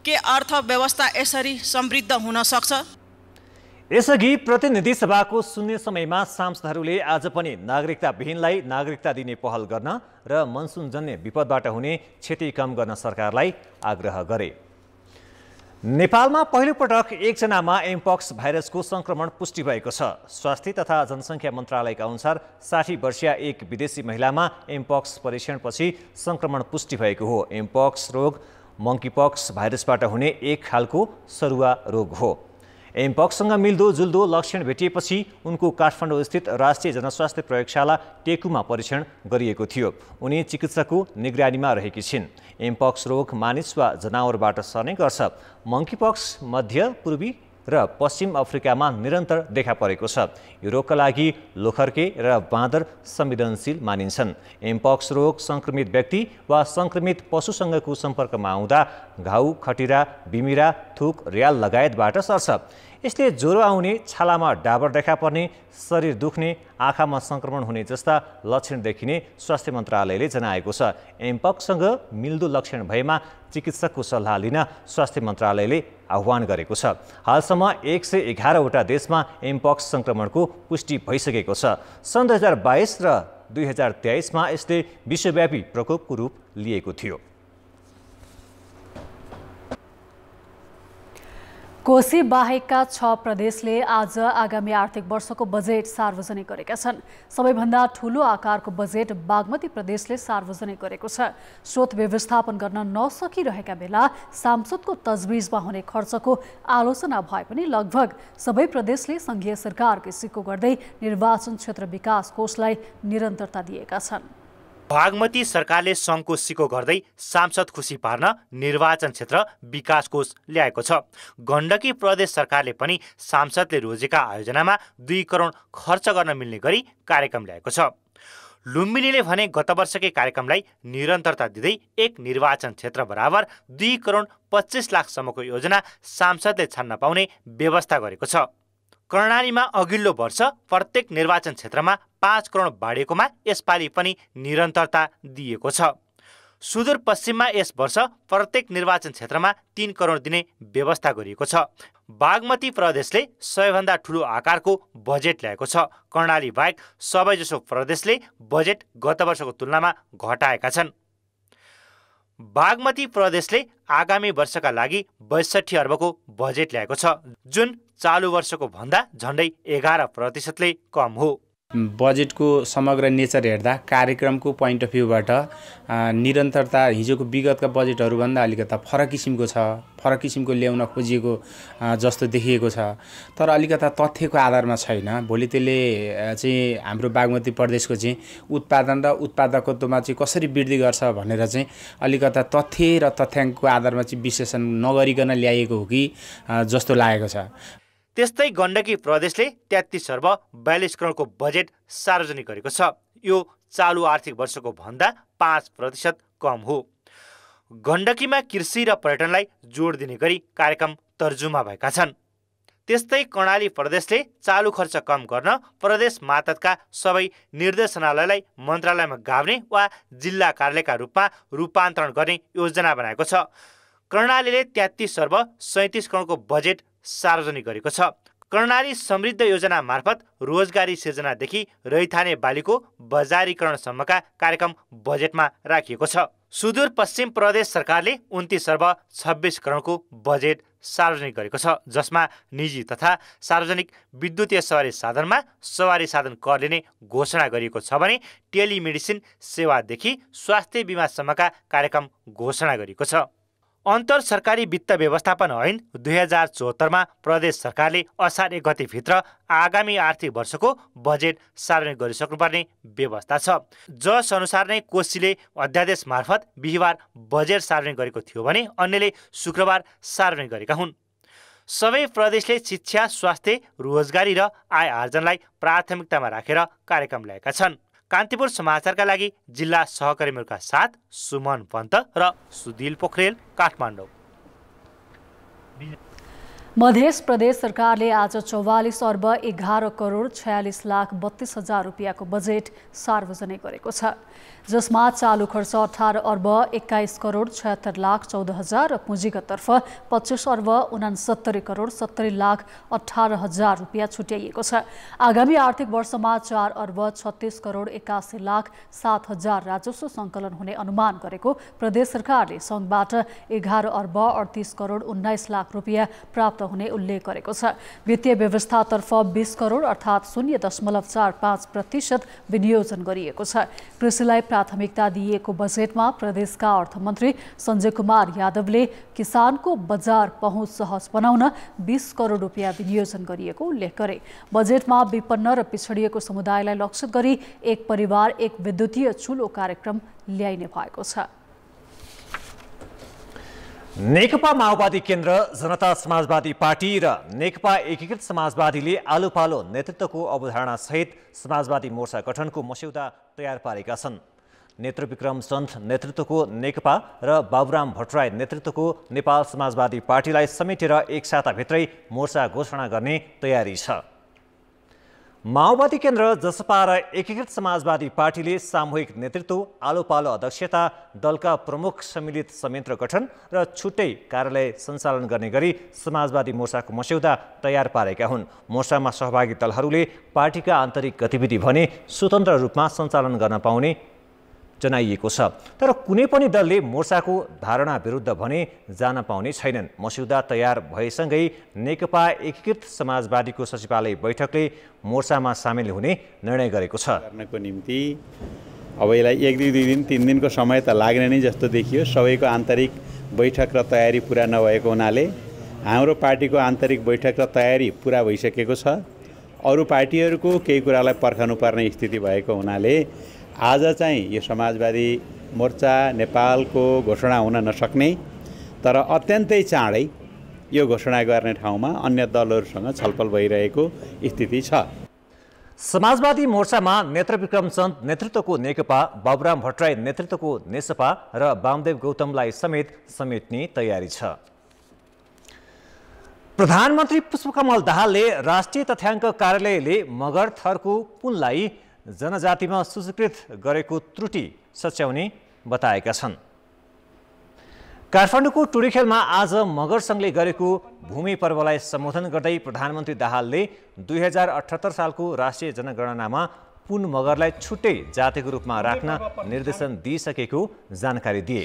के अर्थव्यवस्था यसरी समृद्ध हुन सक्छ? यसअघि प्रतिनिधि सभाको शून्य समयमा सांसदहरूले आज पनि नागरिकताविहीनलाई नागरिकता दिने पहल गर्न र मनसुनजन्य विपदबाट हुने क्षति कम गर्न सरकारलाई आग्रह गरे। नेपालमा पहिलोपटक एकजनामा एमपक्स भाइरसको संक्रमण पुष्टि भएको छ। स्वास्थ्य तथा जनसङ्ख्या मन्त्रालयका अनुसार 60 वर्षीय एक विदेशी महिलामा एमपक्स परीक्षणपछि संक्रमण पुष्टि भएको हो। एमपक्स रोग मंकीपक्स भाइरसबाट हुने एक खालको सरुवा रोग हो। एमपक्ससँग मिल्दोजुल्दो लक्षण भेटिएपछि उनको काठमाडौँ स्थित राष्ट्रिय जनस्वास्थ्य प्रयोगशाला टेकुमा परीक्षण गरिएको थियो। उनी चिकित्सकको निगरानीमा रहेकी छिन्। एमपक्स रोग मानिस वा जनावरबाट सर्ने गर्छ। मंकीपक्स मध्य पूर्वी र पश्चिम अफ्रिकामा निरन्तर देखा परेको छ। यो रोगका लागि लोखर्के र बाँदर संवेदनशील मानिन्छन्। एमपक्स रोग संक्रमित व्यक्ति वा संक्रमित पशुसँगको सम्पर्कमा आउँदा घाउ, खटिरा, बिमिरा, थुक, र्याल लगायतबाट सर्छ। यसले ज्वरो आउने, छालामा डाबर देखा पर्ने, शरीर दुख्ने, आँखामा संक्रमण हुने जस्ता लक्षण देखिने स्वास्थ्य मन्त्रालयले जनाएको छ। एमपक्ससँग मिल्दो लक्षण भएमा चिकित्सकको सल्लाह लिन स्वास्थ्य मन्त्रालयले आह्वान गरेको छ। हालसम्म 111वटा देशमा एमपक्स संक्रमणको पुष्टि भइसकेको छ। सन् 2022 र 2023मा यसले विश्वव्यापी प्रकोपको रूप लिएको थियो। कोशी बाहेकका 6 प्रदेशले आज आगामी आर्थिक वर्षको बजेट सार्वजनिक गरेका छन्। सबैभन्दा ठूलो आकारको बजेट बागमती प्रदेशले सार्वजनिक गरेको छ। स्रोत व्यवस्थापन गर्न नसकिरहेका बेला सांसदको तजविजमा हुने खर्चको आलोचना भए पनि लगभग सबै प्रदेशले संघीय सरकारकै सिक्को गर्दै निर्वाचन क्षेत्र विकास कोषलाई निरन्तरता दिएका छन्। बागमती सरकारले सङ्घको सिक्को गर्दै सांसद खुसी पार्न निर्वाचन क्षेत्र विकास कोष ल्याएको छ। गण्डकी प्रदेश सरकारले पनि सांसदले रोजेका आयोजनामा 2 करोड खर्च गर्न मिल्ने गरी कार्यक्रम ल्याएको छ। लुम्बिनीले भने गत वर्षकै कार्यक्रमलाई निरन्तरता दिँदै एक निर्वाचन क्षेत्र बराबर 2 करोड 25 लाखसम्मको योजना सांसदले छान्न पाउने व्यवस्था गरेको छ। कर्णालीमा अघिल्लो वर्ष प्रत्येक निर्वाचन क्षेत्रमा 5 करोड बाँडेकोमा यसपालि पनि निरन्तरता दिएको छ। सुदूरपश्चिममा यस वर्ष प्रत्येक निर्वाचन क्षेत्रमा 3 करोड दिने व्यवस्था गरिएको छ। बागमती प्रदेशले सबैभन्दा ठूलो आकारको बजेट ल्याएको छ। कर्णाली बाहेक सबैजसो प्रदेशले बजेट गत वर्षको तुलनामा घटाएका छन्। बागमती प्रदेशले आगामी वर्षका लागि 62 अर्बको बजेट ल्याएको छ, जुन चालु वर्षको भन्दा झन्डै 11%ले कम हो। बजेटको समग्र नेचर हेर्दा कार्यक्रमको पोइन्ट अफ भ्यूबाट निरन्तरता हिजोको विगतका बजेटहरूभन्दा अलिकता फरक किसिमको छ, फरक किसिमको ल्याउन खोजिएको जस्तो देखिएको छ। तर अलिकता तथ्यको आधारमा छैन। भोलि त्यसले चाहिँ हाम्रो बागमती प्रदेशको चाहिँ उत्पादन र उत्पादकत्वमा चाहिँ कसरी वृद्धि गर्छ भनेर चाहिँ अलिकता तथ्य र तथ्याङ्कको आधारमा चाहिँ विश्लेषण नगरिकन ल्याइएको हो कि जस्तो लागेको छ। त्यस्तै गण्डकी प्रदेशले 33 अर्ब 42 करोडको बजेट सार्वजनिक गरेको छ। यो चालु आर्थिक वर्षको भन्दा 5% कम हो। गण्डकीमा कृषि र पर्यटनलाई जोड दिने गरी कार्यक्रम तर्जुमा भएका छन्। त्यस्तै कर्णाली प्रदेशले चालु खर्च कम गर्न प्रदेश मातहतका सबै निर्देशनालयलाई मन्त्रालयमा गाभ्ने वा जिल्ला कार्यालयका रूपमा रूपान्तरण गर्ने योजना बनाएको छ। कर्णालीले 33 अर्ब 37 करोडको बजेट सार्वजनिक गरेको छ। कर्णाली समृद्ध योजना मार्फत रोजगारी सिर्जनादेखि रैथाने बालीको बजारीकरणसम्मका कार्यक्रम बजेटमा राखिएको छ। सुदूरपश्चिम प्रदेश सरकारले 29.26 करोडको बजेट सार्वजनिक गरेको छ, जसमा निजी तथा सार्वजनिक विद्युतीय सवारी साधनमा सवारी साधन कर लिने घोषणा गरिएको छ भने टेलिमेडिसिन सेवादेखि स्वास्थ्य बिमासम्मका कार्यक्रम घोषणा गरिएको छ। अन्तर सरकारी वित्त व्यवस्थापन ऐन 2074 मा प्रदेश सरकारले असार 1 गतेभित्र आगामी आर्थिक वर्षको बजेट सार्वजनिक गरिसक्नुपर्ने व्यवस्था छ। जस अनुसार नै कोशीले अध्यादेश मार्फत बिहिबार बजेट सार्वजनिक गरेको थियो भने अन्यले शुक्रबार सार्वजनिक गरेका हुन्। सबै प्रदेशले शिक्षा, स्वास्थ्य, रोजगारी र आय आर्जनलाई प्राथमिकतामा राखेर कार्यक्रम ल्याएका छन्। कान्तिपुर समाचारका लागि जिल्ला सहकर्मीहरूका साथ सुमन पन्त र सुदिल पोखरेल, काठमाडौँ। मध्य प्रदेश सरकारले आज 44 अर्ब 11 करोड 46 लाख 32 हजार रुपियाँको बजेट सार्वजनिक गरेको छ, जसमा चालु खर्च 18 अर्ब 21 करोड 76 लाख 14 हजार र पुँजीगततर्फ 25 अर्ब 69 करोड 70 लाख 18 हजार रुपियाँ छुट्याइएको छ। आगामी आर्थिक वर्षमा 4 अर्ब 36 करोड 81 लाख 7 हजार राजस्व सङ्कलन हुने अनुमान गरेको प्रदेश सरकारले सङ्घबाट 11 अर्ब 38 करोड 19 लाख रुपियाँ प्राप्त हुने उल्लेख गरेको छ। वित्तीय व्यवस्थातर्फ 20 करोड अर्थात् 0.45% विनियोजन गरिएको छ। कृषिलाई प्राथमिकता दिइएको बजेटमा प्रदेशका अर्थमन्त्री सञ्जय कुमार यादवले किसानको बजार पहुँच सहज बनाउन 20 करोड रुपियाँ विनियोजन गरिएको उल्लेख गरे। बजेटमा विपन्न र पिछडिएको समुदायलाई लक्षित गरी एक परिवार एक विद्युतीय चुलो कार्यक्रम ल्याइने भएको छ। नेकपा माओवादी केन्द्र, जनता समाजवादी पार्टी र नेकपा एकीकृत समाजवादीले आलो पालो नेतृत्वको अवधारणा सहित समाजवादी मोर्चा गठनको मस्यौदा तयार पारेका छन्। नेत्रविक्रम चन्द नेतृत्वको नेकपा र बाबुराम भट्टराई नेतृत्वको नेपाल समाजवादी पार्टीलाई समेटेर एक साताभित्रै मोर्चा घोषणा गर्ने तयारी छ। माओवादी केन्द्र, जसपा र एकीकृत समाजवादी पार्टीले सामूहिक नेतृत्व, आलो पालो अध्यक्षता, दलका प्रमुख सम्मिलित संयन्त्र गठन र छुट्टै कार्यालय सञ्चालन गर्ने गरी समाजवादी मोर्चाको मस्यौदा तयार पारेका हुन्। मोर्चामा सहभागी दलहरूले पार्टीका आन्तरिक गतिविधि भने स्वतन्त्र रूपमा सञ्चालन गर्न पाउने जनाइएको छ, तर कुनै पनि दलले मोर्चाको धारणा विरुद्ध भने जान पाउने छैनन्। मस्यौदा तयार भएसँगै नेकपा एकीकृत समाजवादीको सचिवालय बैठकले मोर्चामा सामेल हुने निर्णय गरेको छ। गर्नको निम्ति अब यसलाई 1-2 दिन 3 दिनको समय त लाग्ने नै जस्तो देखियो। सबैको आन्तरिक बैठक र तयारी पुरा नभएको हुनाले हाम्रो पार्टीको आन्तरिक बैठक र तयारी पुरा भइसकेको छ। अरू पार्टीहरूको केही कुरालाई पर्खनुपर्ने स्थिति भएको हुनाले आज चाहिँ यो समाजवादी मोर्चा नेपालको घोषणा हुन नसक्ने, तर अत्यन्तै चाँडै यो घोषणा गर्ने ठाउँमा अन्य दलहरूसँग छलफल भइरहेको स्थिति छ। समाजवादी मोर्चामा नेत्रविक्रम चन्द नेतृत्वको नेकपा, बाबुराम भट्टराई नेतृत्वको नेसपा र वामदेव गौतमलाई समेट्ने तयारी छ। प्रधानमन्त्री पुष्पकमल दाहालले राष्ट्रिय तथ्याङ्क कार्यालयले मगर थरको पुनलाई जनजातिमा सूचीकृत गरेको त्रुटि सच्याउने बताएका छन्। काठमाडौँको टुडीखेलमा आज मगर सङ्घले गरेको भूमि पर्वलाई सम्बोधन गर्दै प्रधानमन्त्री दाहालले 2078 सालको राष्ट्रिय जनगणनामा पुन मगरलाई छुट्टै जातिको रूपमा राख्न निर्देशन दिइसकेको जानकारी दिए।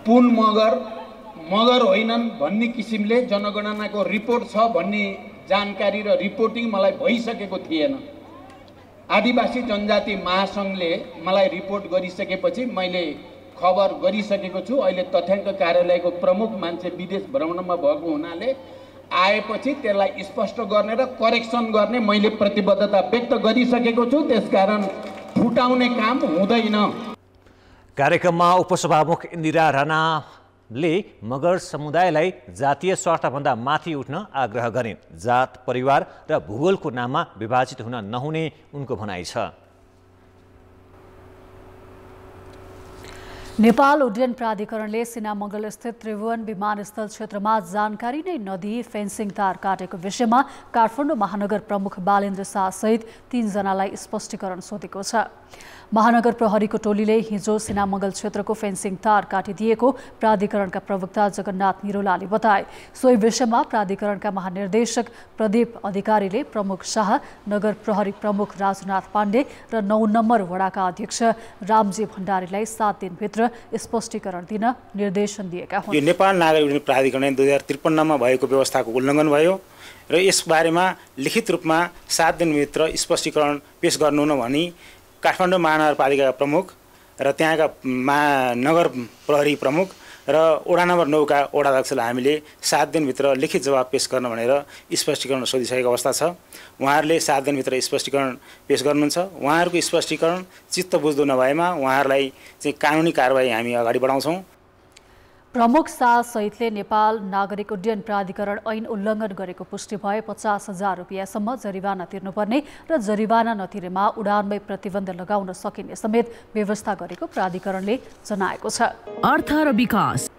पुन मगर होइनन् भन्ने किसिमले जनगणनाको रिपोर्ट छ भन्ने जानकारी र रिपोर्टिङ मलाई भइसकेको थिएन। आदिवासी जनजाति महासङ्घले मलाई रिपोर्ट गरिसकेपछि मैले खबर गरिसकेको छु। अहिले तथ्याङ्क कार्यालयको प्रमुख मान्छे विदेश भ्रमणमा भएको हुनाले आएपछि त्यसलाई स्पष्ट गर्ने र करेक्सन गर्ने मैले प्रतिबद्धता व्यक्त गरिसकेको छु। त्यसकारण फुटाउने काम हुँदैन। कार्यक्रममा उपसभामुख इन्दिरा राणाले मगर समुदायलाई जातीय स्वार्थभन्दा माथि उठ्न आग्रह गरे। जात, परिवार र भूगोलको नाममा विभाजित हुन नहुने उनको भनाइ छ। नेपाल उड्डयन प्राधिकरणले सिनामङ्गल स्थित त्रिभुवन विमानस्थल क्षेत्रमा जानकारी नै नदिई फेन्सिङ तार काटेको विषयमा काठमाडौँ महानगर प्रमुख बालेन्द्र शाह सहित 3 जनालाई स्पष्टीकरण सोधेको छ। महानगर प्रहरीको टोलीले हिजो सिनामङ्गल क्षेत्रको फेन्सिङ तार काटिदिएको प्राधिकरणका प्रवक्ता जगन्नाथ निरोलाले बताए। सोही विषयमा प्राधिकरणका महानिर्देशक प्रदीप अधिकारीले प्रमुख शाह, नगर प्रहरी प्रमुख राजनाथ पाण्डे र 9 नम्बर वडाका अध्यक्ष रामजी भण्डारीलाई 7 दिनभित्र स्पष्टीकरण दिन निर्देशन दिएका हुन्। यो नेपाल नागरिक उड्डयन प्राधिकरण 2053 मा भएको व्यवस्थाको उल्लङ्घन भयो र यसबारेमा लिखित रूपमा 7 दिनभित्र स्पष्टीकरण पेश गर्नु न भनी काठमाडौँ महानगरपालिकाका प्रमुख र त्यहाँका नगर प्रहरी प्रमुख र वडा नम्बर 9 का वडाध्यक्षलाई हामीले 7 दिनभित्र लिखित जवाब पेश गर्न भनेर स्पष्टीकरण सोधिसकेको अवस्था छ। उहाँहरूले 7 दिनभित्र स्पष्टीकरण पेश गर्नुहुन्छ। उहाँहरूको स्पष्टीकरण चित्त बुझ्दो नभएमा उहाँहरूलाई चाहिँ कानुनी कारबाही हामी अगाडि बढाउँछौँ। प्रमुख शाह सहितले नेपाल नागरिक उड्डयन प्राधिकरण ऐन उल्लङ्घन गरेको पुष्टि भए 50,000 रुपियाँसम्म जरिवाना तिर्नुपर्ने र जरिवाना नतिरेमा उडानमै प्रतिबन्ध लगाउन सकिने समेत व्यवस्था गरेको प्राधिकरणले जनाएको छ। अर्थ र विकास।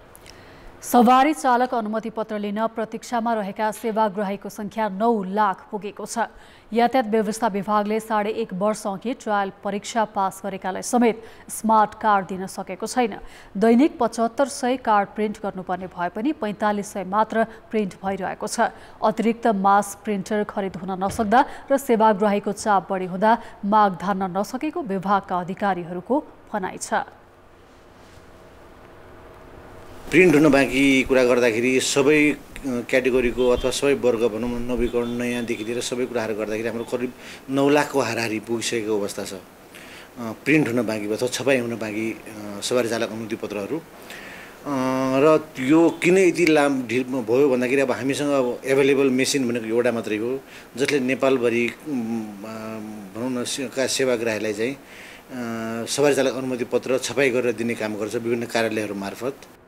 सवारी चालक अनुमति पत्र लिन प्रतीक्षामा रहेका सेवाग्राहीको संख्या 9 लाख पुगेको छ। यातायात व्यवस्था विभागले 1.5 वर्ष अघि ट्रायल परीक्षा पास गरेकालाई समेत स्मार्ट कार्ड दिन सकेको छैन। दैनिक 7500 कार्ड प्रिन्ट गर्नुपर्ने भए पनि 4500 मात्र प्रिन्ट भइरहेको छ। अतिरिक्त मास प्रिन्टर खरिद हुन नसक्दा र सेवाग्राहीको चाप बढी हुँदा माग धान्न नसकेको विभागका अधिकारीहरूको भनाइ छ। प्रिन्ट हुन बाँकी कुरा गर्दाखेरि सबै क्याटेगोरीको अथवा सबै वर्ग भनौँ नवीकरण नयाँदेखि लिएर सबै कुराहरू गर्दाखेरि हाम्रो करिब 9 लाखको हाराहारी पुगिसकेको अवस्था छ। प्रिन्ट हुन बाँकी अथवा छपाई हुन बाँकी सवारी चालक अनुमति पत्रहरू र यो किन यति ढिलो भयो भन्दाखेरि अब हामीसँग अब एभाइलेबल मेसिन भनेको एउटा मात्रै हो जसले नेपालभरि भनौँ न सेवाग्राहीलाई चाहिँ सवारी चालक अनुमति पत्र छपाई गरेर दिने काम गर्छ विभिन्न कार्यालयहरू मार्फत।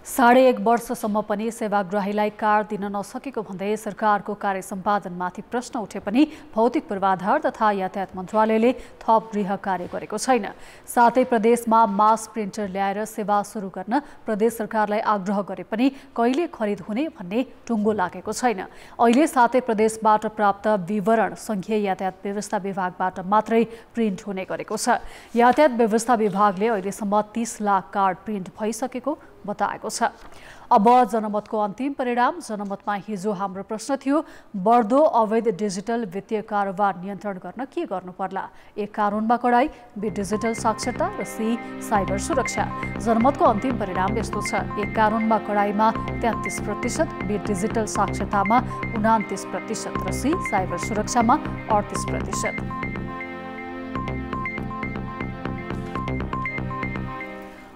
1.5 वर्षसम्म पनि सेवाग्राहीलाई कार्ड दिन नसकेको भन्दै सरकारको कार्य सम्पादनमाथि प्रश्न उठे पनि भौतिक पूर्वाधार तथा यातायात मन्त्रालयले थप गृह कार्य गरेको छैन। साथै प्रदेशमा मास प्रिन्टर ल्याएर सेवा सुरु गर्न प्रदेश सरकारलाई आग्रह गरे पनि कहिले खरिद हुने भन्ने टुङ्गो लागेको छैन। अहिले साथै प्रदेशबाट प्राप्त विवरण संघीय यातायात व्यवस्था विभागबाट मात्रै प्रिन्ट हुने गरेको छ। यातायात व्यवस्था विभागले अहिलेसम्म 30 लाख कार्ड प्रिन्ट भइसकेको बताएको छ। अब जनमतको अन्तिम परिणाम। जनमतमा हिजो हाम्रो प्रश्न थियो, बढ्दो अवैध डिजिटल वित्तीय कारोबार नियन्त्रण गर्न के गर्नु पर्ला? ए, कानुनमा कडाई, बी, डिजिटल साक्षरता र सी, साइबर सुरक्षा। जनमतको अन्तिम परिणाम यस्तो छ, ए, कानुनमा कडाईमा 33%, बी, डिजिटल साक्षरतामा 29% र सी, साइबर सुरक्षामा 38%।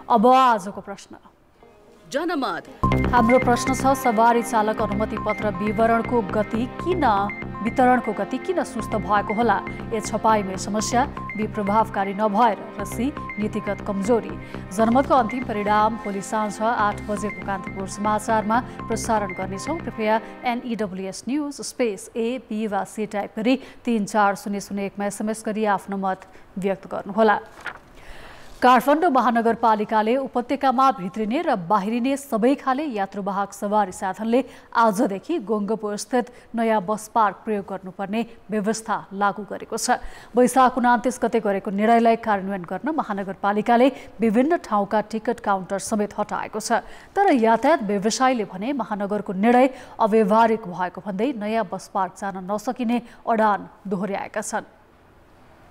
अब आजको प्रश्न। जनमत। हाम्रो प्रश्न छ, सवारी चालक अनुमति पत्र वितरणको गति किन सुस्त भएको होला? ए, छपाईमै समस्या, बी, प्रभावकारी नभएर र सी, नीतिगत कमजोरी। जनमतको अन्तिम परिणाम भोलि साँझ 8 बजेको कान्तिपुर समाचारमा प्रसारण गर्नेछौँ। कृपया NEWS news space A, B वा C टाइप गरी 34001मा SMS गरी आफ्नो मत व्यक्त गर्नुहोला। काठमाडौँ महानगरपालिकाले उपत्यकामा भित्रिने र बाहिरिने सबै खाले यात्रुवाहक सवारी साधनले आजदेखि गोङ्गपो स्थित नयाँ बस पार्क प्रयोग गर्नुपर्ने व्यवस्था लागू गरेको छ। वैशाख 29 गते गरेको निर्णयलाई कार्यान्वयन गर्न महानगरपालिकाले विभिन्न ठाउँका टिकट काउन्टर समेत हटाएको छ। तर यातायात व्यवसायीले भने महानगरको निर्णय अव्यावहारिक भएको भन्दै नयाँ बस पार्क जान नसकिने अडान दोहोर्याएका छन्।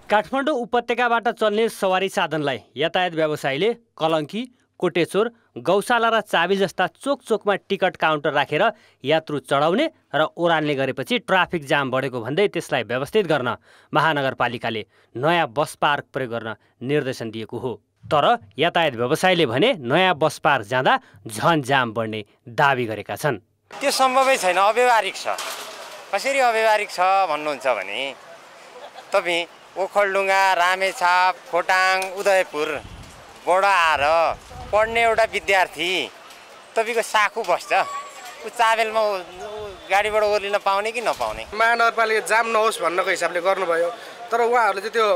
काठमाडौँ उपत्यकाबाट चल्ने सवारी साधनलाई यातायात व्यवसायीले कलङ्की, कोटेचोर, गौशाला र चाबी जस्ता चोकमा टिकट काउन्टर राखेर यात्रु चढाउने र ओराल्ने गरेपछि ट्राफिक जाम बढेको भन्दै त्यसलाई व्यवस्थित गर्न महानगरपालिकाले नयाँ बस पार्क प्रयोग गर्न निर्देशन दिएको हो। तर यातायात व्यवसायीले भने नयाँ बस पार्क जाँदा झन जाम बढ्ने दाबी गरेका छन्। त्यो सम्भवै छैन, अव्यावहारिक छ। कसरी अव्यावहारिक छ भन्नुहुन्छ भने तपाईँ ओखलढुङ्गा, रामेछाप, खोटाङ, उदयपुरबाट आएर पढ्ने एउटा विद्यार्थी तपाईँको साखु बस्छ, ऊ चाबेलमा गाडीबाट ओर्लिन पाउने कि नपाउने? महानगरपालिका जाम नहोस् भन्नको हिसाबले गर्नुभयो, तर उहाँहरूले चाहिँ त्यो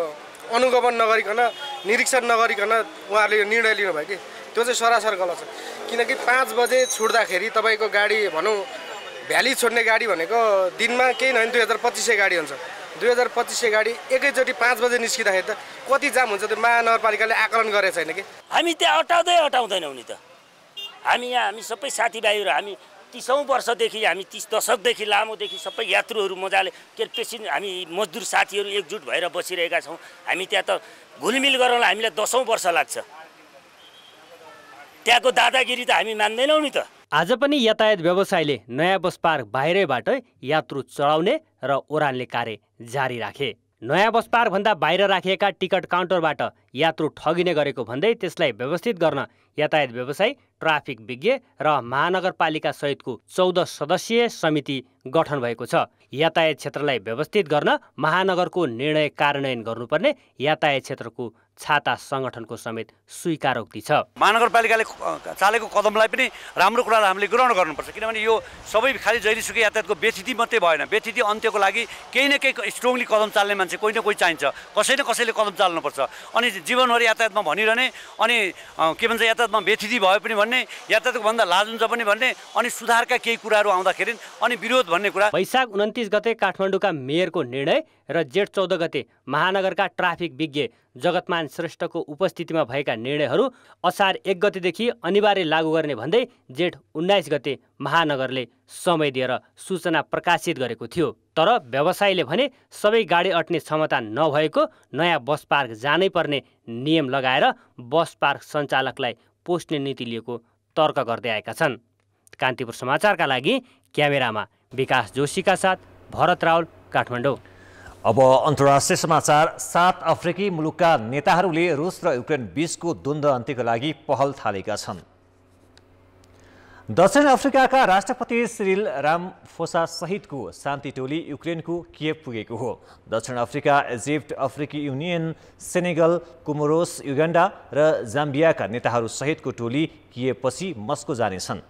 अनुगमन नगरिकन निरीक्षण नगरिकन उहाँहरूले निर्णय लिनुभयो कि त्यो चाहिँ सरासर गलत छ। किनकि 5 बजे छुट्दाखेरि तपाईँको गाडी भनौँ भ्याली छोड्ने गाडी भनेको दिनमा केही नभए 2250 गाडी हुन्छ। 2250 गाडी एकैचोटि 5 बजे निस्किँदाखेरि त कति जाम हुन्छ त्यो महानगरपालिकाले आकलन गरेको छैन कि। हामी त्यहाँ अटाउँदैनौँ नि त। हामी सबै साथीभाइहरू हामी 30औं वर्षदेखि हामी 30 दशकदेखि लामोदेखि सबै यात्रुहरू मजाले के पेसेन्जर हामी मजदुर साथीहरू एकजुट भएर बसिरहेका छौँ। हामी त्यहाँ त घुलमिल गर्नलाई हामीलाई 10औं वर्ष लाग्छ। त्यहाँको दादागिरी त हामी मान्दैनौँ नि त। आज पनि यातायात व्यवसायले नयाँ बस पार्क बाहिरैबाट यात्रु चढाउने र ओराल्ने कार्य जारी राखे। नयाँ बस पार्क भन्दा बाहिर राखिएका टिकट काउन्टरबाट यात्रु ठगिने गरेको भन्दै त्यसलाई व्यवस्थित गर्न यातायात व्यवसायी, ट्राफिक विज्ञ र महानगरपालिका सहितको 14 सदस्यीय समिति गठन भएको छ। यातायात क्षेत्रलाई व्यवस्थित गर्न महानगरको निर्णय कार्यान्वयन गर्नुपर्ने यातायात क्षेत्रको छाता संगठनको समेत स्वीकारोक्ति छ। महानगरपालिकाले चालेको कदमलाई पनि राम्रो कुरा हामीले ग्रहण गर्नुपर्छ। किनभने यो सबै खालि जहिलेसुकै यातायातको व्यथिति मात्रै भएन, व्यथिति अन्त्यको लागि केही न केही स्ट्रङली कदम चाल्ने मान्छे कोही न कोही चाहिन्छ। कसै न कसैले कदम चाल्नुपर्छ। अनि जीवनभरि यातायातमा भनिरहने अनि के भन्छ यातायातमा व्यथिति भए पनि भन्ने, यातायातको भन्दा लाज हुन्छ पनि भन्ने, अनि सुधारका केही कुराहरू आउँदाखेरि अनि विरोध भन्ने कुरा। वैशाख 29 गते काठमाडौँका मेयरको निर्णय र जेठ 14 गते महानगरका ट्राफिक विज्ञ जगतमान श्रेष्ठको उपस्थितिमा भएका निर्णयहरू असार 1 गतेदेखि अनिवार्य लागू गर्ने भन्दै जेठ 19 गते महानगरले समय दिएर सूचना प्रकाशित गरेको थियो। तर व्यवसायीले भने सबै गाडी अट्ने क्षमता नभएको नयाँ बस पार्क जानै पर्ने नियम लगाएर बस पार्क सञ्चालकलाई पोस्ट्ने नीति लिएको तर्क गर्दै आएका छन्। कान्तिपुर समाचारका लागि क्यामेरामा विकास जोशीका साथ भरत रावल, काठमाडौँ। अब अन्तर्राष्ट्रिय समाचार। 7 अफ्रिकी मुलुकका नेताहरूले रुस र युक्रेन बीचको द्वन्द्व अन्त्यका लागि पहल थालेका छन्। दक्षिण अफ्रिकाका राष्ट्रपति सिरिल रामफोसा सहितको शान्ति टोली युक्रेनको कियव पुगेको हो। दक्षिण अफ्रिका, इजिप्ट, अफ्रिकी युनियन, सेनेगल, कोमोरोस, युगान्डा र जाम्बियाका नेताहरू सहितको टोली कियवपछि मस्को जानेछन्।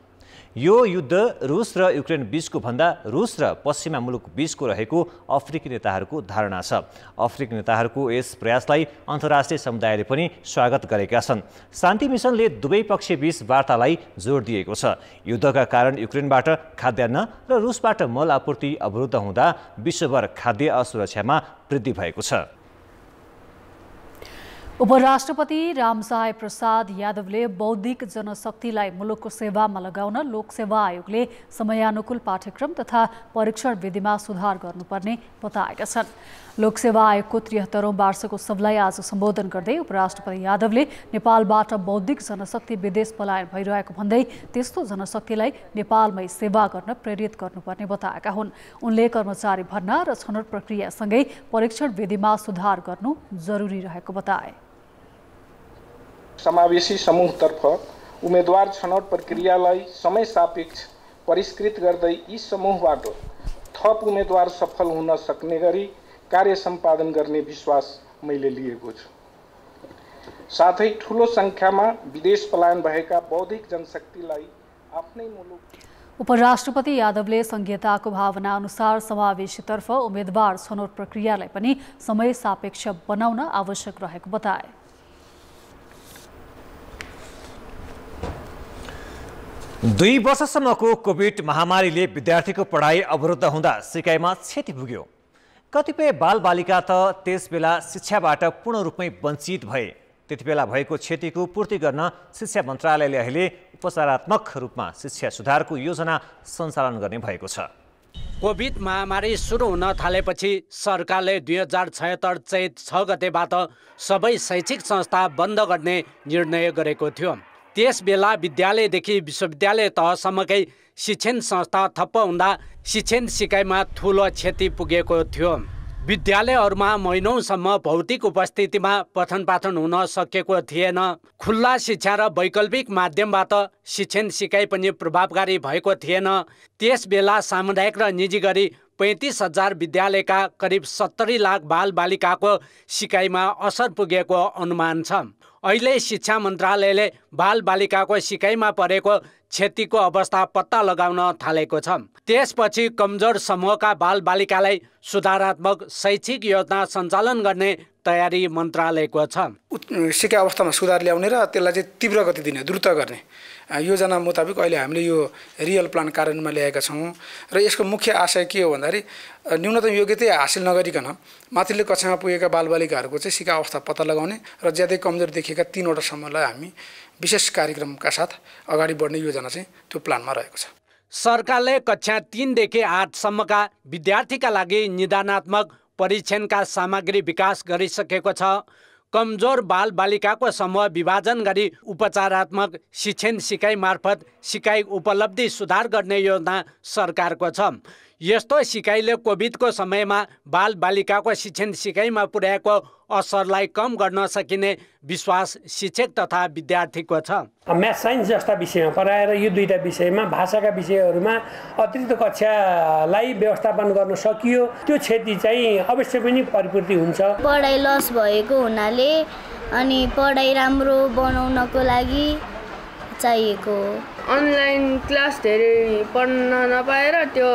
यो युद्ध रुस र युक्रेन बीचको भन्दा रुस र पश्चिमा मुलुक बीचको रहेको अफ्रिकी नेताहरूको धारणा छ। अफ्रिकी नेताहरूको यस प्रयासलाई अन्तर्राष्ट्रिय समुदायले पनि स्वागत गरेका छन्। शान्ति मिसनले दुवै पक्षबीच वार्तालाई जोड दिएको छ। युद्धका कारण युक्रेनबाट खाद्यान्न र रुसबाट मल आपूर्ति अवरुद्ध हुँदा विश्वभर खाद्य असुरक्षामा वृद्धि भएको छ। उपराष्ट्रपति रामसहाय प्रसाद यादवले बौद्धिक जनशक्तिलाई मुलुकको सेवामा लगाउन लोकसेवा आयोगले समयानुकूल पाठ्यक्रम तथा परीक्षण विधिमा सुधार गर्नुपर्ने बताएका छन्। लोकसेवा आयोगको 73औं वार्षिकोत्सवलाई आज सम्बोधन गर्दै उपराष्ट्रपति यादवले नेपालबाट बौद्धिक जनशक्ति विदेश पलायन भइरहेको भन्दै त्यस्तो जनशक्तिलाई नेपालमै सेवा गर्न प्रेरित गर्नुपर्ने बताएका हुन्। उनले कर्मचारी भर्ना र छनौट प्रक्रियासँगै परीक्षण विधिमा सुधार गर्नु जरुरी रहेको बताए। समावेशी समूहतर्फ उम्मेदवार छनौट प्रक्रियालाई समय सापेक्ष परिष्कृत गर्दै यी समूहबाट थप उम्मेदवार सफल हुन सक्ने गरी कार्य सम्पादन गर्ने विश्वास मैले लिएको छु। साथै ठूलो संख्यामा विदेश पलायन भएका बौद्धिक जनशक्तिलाई आफ्नै मुलुक। उपराष्ट्रपति यादवले संघीयताको भावना अनुसार समावेशीतर्फ उम्मेदवार छनौट प्रक्रियालाई पनि समय सापेक्ष बनाउन आवश्यक रहेको बताए। 2 वर्षसम्मको कोभिड महामारीले विद्यार्थीको पढाइ अवरुद्ध हुँदा सिकाइमा क्षति पुग्यो। कतिपय बालबालिका त त्यसबेला शिक्षाबाट पूर्ण रूपमै वञ्चित भए। त्यतिबेला भएको क्षतिको पूर्ति गर्न शिक्षा मन्त्रालयले अहिले उपचारात्मक रूपमा शिक्षा सुधारको योजना सञ्चालन गर्ने भएको छ। कोभिड महामारी सुरु हुन थालेपछि सरकारले 2076 चैत 6 गतेबाट सबै शैक्षिक संस्था बन्द गर्ने निर्णय गरेको थियो। त्यसबेला विद्यालयदेखि विश्वविद्यालय तहसम्मकै शिक्षण संस्था ठप्प हुँदा शिक्षण सिकाइमा ठुलो क्षति पुगेको थियो। विद्यालयहरूमा महिनौसम्म भौतिक उपस्थितिमा पठन पाठन हुन सकेको थिएन। खुल्ला शिक्षा र वैकल्पिक माध्यमबाट शिक्षण सिकाइ पनि प्रभावकारी भएको थिएन। त्यसबेला सामुदायिक र निजी गरी 35,000 विद्यालयका करिब 70 लाख बालबालिकाको सिकाइमा असर पुगेको अनुमान छ। अहिले शिक्षा मन्त्रालयले बालबालिकाको सिकाइमा परेको क्षतिको अवस्था पत्ता लगाउन थालेको छ। त्यसपछि कमजोर समूहका बालबालिकालाई सुधारात्मक शैक्षिक योजना सञ्चालन गर्ने तयारी मन्त्रालयको छ। सिकाइ अवस्थामा सुधार ल्याउने र त्यसलाई चाहिँ तीव्र गति दिने, द्रुत गर्ने योजना मुताबिक अहिले हामीले यो रियल प्लान कार्यान्वयनमा ल्याएका छौँ। र यसको मुख्य आशय के हो भन्दाखेरि न्यूनतम योग्यता हासिल नगरिकन माथिल्लो कक्षामा पुगेका बालबालिकाहरूको चाहिँ सिकाइ अवस्था पत्ता लगाउने र ज्यादै कमजोर देखिएका 3वटा समूहलाई हामी विशेष कार्यक्रमका साथ अगाडि बढ्ने योजना चाहिँ त्यो प्लानमा रहेको छ। सरकारले कक्षा 3 देखि 8 सम्मका विद्यार्थीका लागि निदानात्मक परीक्षणका सामग्री विकास गरिसकेको छ। कमजोर बालबालिकाको समूह विभाजन गरी उपचारात्मक शिक्षण सिकाइ मार्फत सिकाइ उपलब्धि सुधार गर्ने योजना सरकारको छ। यस्तो सिकाइले कोभिडको समयमा बालबालिकाको शिक्षण सिकाइमा पुर्याएको असरलाई कम गर्न सकिने विश्वास शिक्षक तथा विद्यार्थीको छ। म्याथ साइन्स जस्ता विषयमा पढाएर यो दुईटा विषयमा भाषाका विषयहरूमा अतिरिक्त कक्षालाई व्यवस्थापन गर्न सकियो, त्यो क्षति चाहिँ अवश्य पनि परिपूर्ति हुन्छ। पढाइ लस भएको हुनाले अनि पढाइ राम्रो बनाउनको लागि चाहिएको अनलाइन क्लास धेरै पढ्न नपाएर त्यो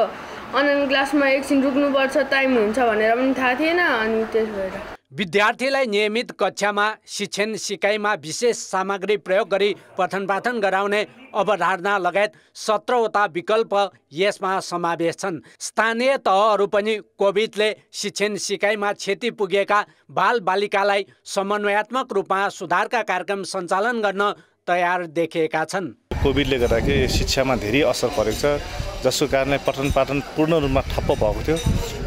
अनलाइन क्लासमा एकछिन रुक्नुपर्छ टाइम हुन्छ भनेर पनि थाहा थिएन। अनि त्यस भएर विद्यार्थीलाई नियमित कक्षामा शिक्षण सिकाइमा विशेष सामग्री प्रयोग गरी पठन पाठन गराउने अवधारणा लगायत 17वटा विकल्प यसमा समावेश छन्। स्थानीय तहहरू पनि कोभिडले शिक्षण सिकाइमा क्षति पुगेका बालबालिकालाई समन्वयात्मक रूपमा सुधारका कार्यक्रम सञ्चालन गर्न तयार देखिएका छन्। कोभिडले गर्दाखेरि शिक्षामा धेरै असर परेको छ, जसको कारणले पठन पाठन पूर्ण रूपमा ठप्प भएको थियो।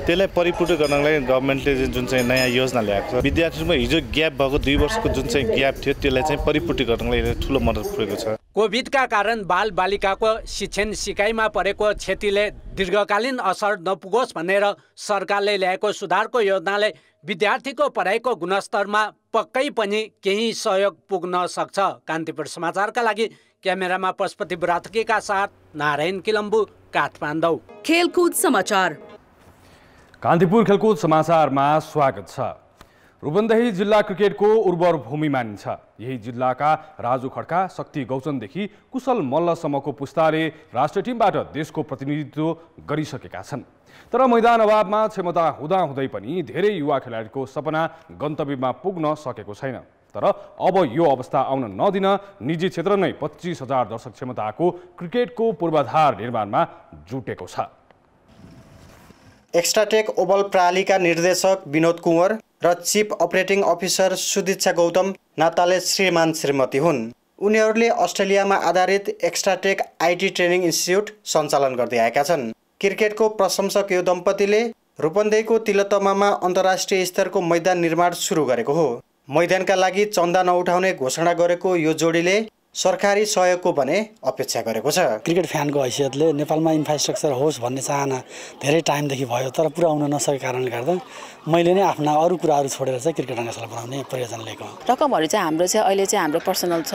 त्यसलाई परिपूर्ण गर्नको लागि गभर्मेन्टले जुन चाहिँ नयाँ योजना ल्याएको छ, विद्यार्थीमा हिजो ग्याप भएको 2 वर्षको जुन चाहिँ ग्याप थियो त्यसलाई चाहिँ परिपूर्ति गर्नको लागि ठुलो मद्दत पुगेको छ। कोभिडका कारण बालबालिकाको शिक्षण सिकाइमा परेको क्षतिले दीर्घकालीन असर नपुगोस् भनेर सरकारले ल्याएको सुधारको योजनाले विद्यार्थीको पढाइको गुणस्तरमा पक्कै पनि केही सहयोग पुग्न सक्छ। कान्तिपुर समाचारका लागि क्यामेरामा पशुपति बुराथकीका साथ नारायण किलम्बु, काठमाडौँ। खेलकुद समाचार। कान्तिपुर खेलकुद समाचारमा स्वागत छ। रूपन्देही जिल्ला क्रिकेटको उर्वर भूमि मानिन्छ। यही जिल्लाका राजु खड्का, शक्ति गौचनदेखि कुशल मल्लसम्मको पुस्ताले राष्ट्रिय टिमबाट देशको प्रतिनिधित्व गरिसकेका छन्। तर मैदान अभावमा क्षमता हुँदाहुँदै पनि धेरै युवा खेलाडीको सपना गन्तव्यमा पुग्न सकेको छैन। तर अब यो अवस्था आउन नदिन निजी क्षेत्र नै 25,000 दर्शक क्षमताको क्रिकेटको पूर्वाधार निर्माणमा जुटेको छ। एक्स्ट्राटेक ओभल प्रणालीका निर्देशक विनोद कुँवर र chief operating officer Sudiksha Gautam नाताले श्रीमान श्रीमती हुन्। उनीहरूले अस्ट्रेलियामा आधारित एक्स्ट्राटेक आइटी ट्रेनिङ इन्स्टिच्युट सञ्चालन गर्दै आएका छन्। क्रिकेटको प्रशंसक यो दम्पतिले रूपन्देहीको तिलोत्तमामा अन्तर्राष्ट्रिय स्तरको मैदान निर्माण सुरु गरेको हो। मैदानका लागि चन्दा नउठाउने घोषणा गरेको यो जोडीले सरकारी सहयोगको भने अपेक्षा गरेको छ। क्रिकेट फ्यानको हैसियतले नेपालमा इन्फ्रास्ट्रक्चर होस् भन्ने चाहना धेरै टाइमदेखि भयो, तर पुरा हुन नसकेको कारणले गर्दा मैले नै आफ्ना अरू कुराहरू छोडेर चाहिँ क्रिकेट रङ्गशाला बनाउने प्रयोजन लिएको। रकमहरू चाहिँ हाम्रो चाहिँ अहिले चाहिँ हाम्रो पर्सनल छ,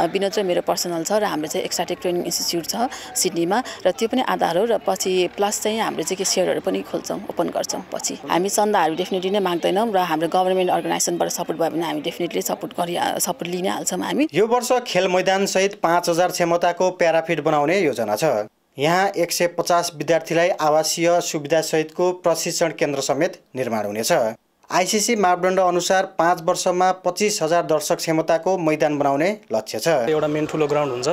विनोद चाहिँ मेरो पर्सनल छ र हाम्रो चाहिँ एक्स्ट्राटेक ट्रेनिङ इन्स्टिच्युट छ सिडनीमा, र त्यो पनि आधार हो। र पछि प्लस चाहिँ हाम्रो चाहिँ सेयरहरू पनि खोल्छौँ, ओपन गर्छौँ। पछि हामी चन्दाहरू डेफिनेटली नै माग्दैनौँ र हाम्रो गभर्नमेन्ट अर्गनाइजेसनबाट सपोर्ट भयो भने हामी डेफिनेटली सपोर्ट लिन हाल्छौँ हामी। यो वर्ष खेल मैदान सहित 5,000 क्षमताको प्याराफिट बनाउने योजना छ। यहाँ 150 विद्यार्थीलाई आवासीय सुविधा सहितको प्रशिक्षण केन्द्र समेत निर्माण हुनेछ। आइसिसी मापदण्ड अनुसार 5 वर्षमा 25,000 दर्शक क्षमताको मैदान बनाउने लक्ष्य छ। एउटा मेन ठुलो ग्राउन्ड हुन्छ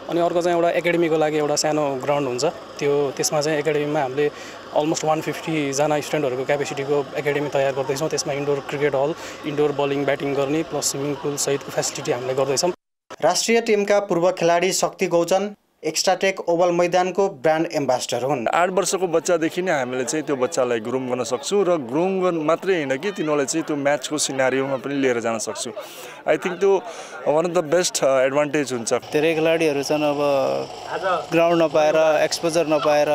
अनि अर्को चाहिँ एउटा एकाडेमीको लागि एउटा सानो ग्राउन्ड हुन्छ। त्यसमा चाहिँ एकाडेमीमा हामीले अलमोस्ट 150 जना स्टुडेन्टहरूको क्यापेसिटीको एकाडेमी तयार गर्दैछौँ। त्यसमा इन्डोर क्रिकेट हल, इन्डोर बलिङ ब्याटिङ गर्ने प्लस स्विमिङ पुल सहितको फेसिलिटी हामीले गर्दैछौँ। राष्ट्रिय टिमका पूर्व खेलाडी शक्ति गौचन एक्स्ट्राटेक ओभल मैदानको ब्रान्ड एम्बेसडर हुन्। 8 वर्षको बच्चादेखि नै हामीले चाहिँ त्यो बच्चालाई ग्रुम गर्न सक्छौँ र ग्रुम गर्न मात्रै होइन कि तिनीहरूलाई चाहिँ त्यो म्याचको सिनारियोमा पनि लिएर जान सक्छौँ। आई थिङ्क त्यो one of the best advantage हुन्छ। धेरै खेलाडीहरू छन् अब ग्राउन्ड नपाएर, एक्सपोजर नपाएर,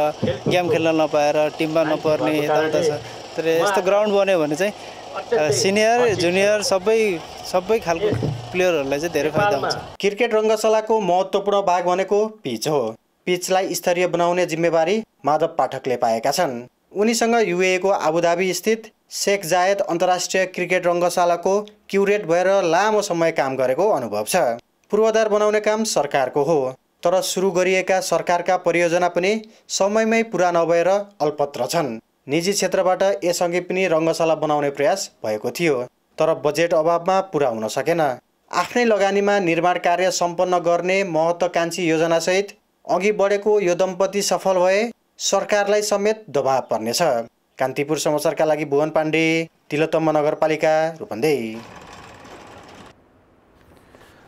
गेम खेल्न नपाएर, टिममा नपर्ने यताउता छ। तर यस्तो ग्राउन्ड बन्यो भने चाहिँ सिनियर जुनियर सबै खालको प्लेयरहरूलाई चाहिँ धेरै फाइदा हुन्छ। क्रिकेट रङ्गशालाको महत्त्वपूर्ण भाग भनेको पिच हो। पिचलाई स्तरीय बनाउने जिम्मेवारी माधव पाठकले पाएका छन्। उनीसँग युएएको आबुधाबी स्थित शेख जायद अन्तर्राष्ट्रिय क्रिकेट रङ्गशालाको क्युरेट भएर लामो समय काम गरेको अनुभव छ। पूर्वाधार बनाउने काम सरकारको हो, तर सुरु गरिएका सरकारका परियोजना पनि समयमै पुरा नभएर अल्पत्र छन्। निजी क्षेत्रबाट यसअघि पनि रङ्गशाला बनाउने प्रयास भएको थियो, तर बजेट अभावमा पुरा हुन सकेन। आफ्नै लगानीमा निर्माण कार्य सम्पन्न गर्ने महत्त्वकांक्षी योजनासहित अघि बढेको यो दम्पति सफल भए सरकारलाई समेत दबाव पर्नेछ। कान्तिपुर समाचारका लागि भुवन पाण्डे, तिलोत्तमा नगरपालिका, रूपन्देही।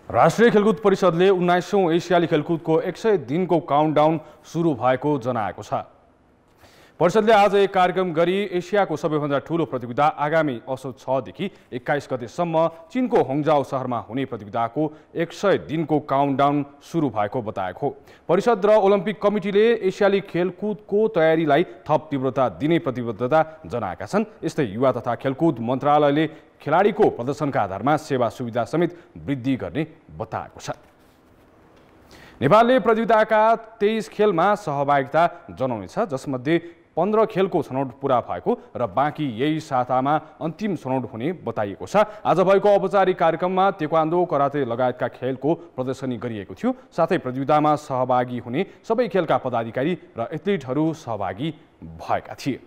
राष्ट्रिय खेलकुद परिषदले 19औं एसियाली खेलकुदको 100 दिनको काउन्टडाउन सुरु भएको जनाएको छ। परिषदले आज एक कार्यक्रम गरी एसियाको सबैभन्दा ठूलो प्रतियोगिता आगामी असोज 6 देखि 21 गतेसम्म चीनको होङजाओ शहरमा हुने प्रतियोगिताको 100 दिनको काउन्टडाउन सुरु भएको बताएको। परिषद र ओलम्पिक कमिटीले एसियाली खेलकुदको तयारीलाई थप तीव्रता दिने प्रतिबद्धता जनाएका छन्। यस्तै युवा तथा खेलकुद मन्त्रालयले खेलाडीको प्रदर्शनका आधारमा सेवा सुविधा समेत वृद्धि गर्ने बताएको छ। नेपालले प्रतियोगिताका 23 खेलमा सहभागिता जनाउनेछ, जसमध्ये 15 खेलको छनौट पूरा भएको र बाँकी यही सातामा अन्तिम छनौट हुने बताइएको छ। आज भएको औपचारिक कार्यक्रममा तेक्वान्दो, कराते लगायतका खेलको प्रदर्शनी गरिएको थियो। साथै प्रतियोगितामा सहभागी हुने सबै खेलका पदाधिकारी र एथलिटहरू सहभागी भएका थिए।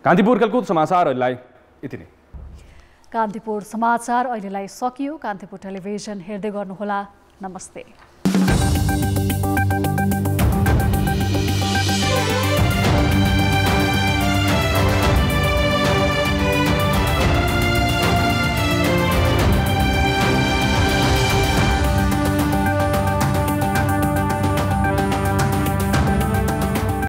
कान्तिपुर खेलकुद समाचार अहिलेलाई यति नै। कान्तिपुर समाचार अहिलेलाई सकियो। कान्तिपुर टेलिभिजन हेर्दै गर्नुहोला। नमस्ते।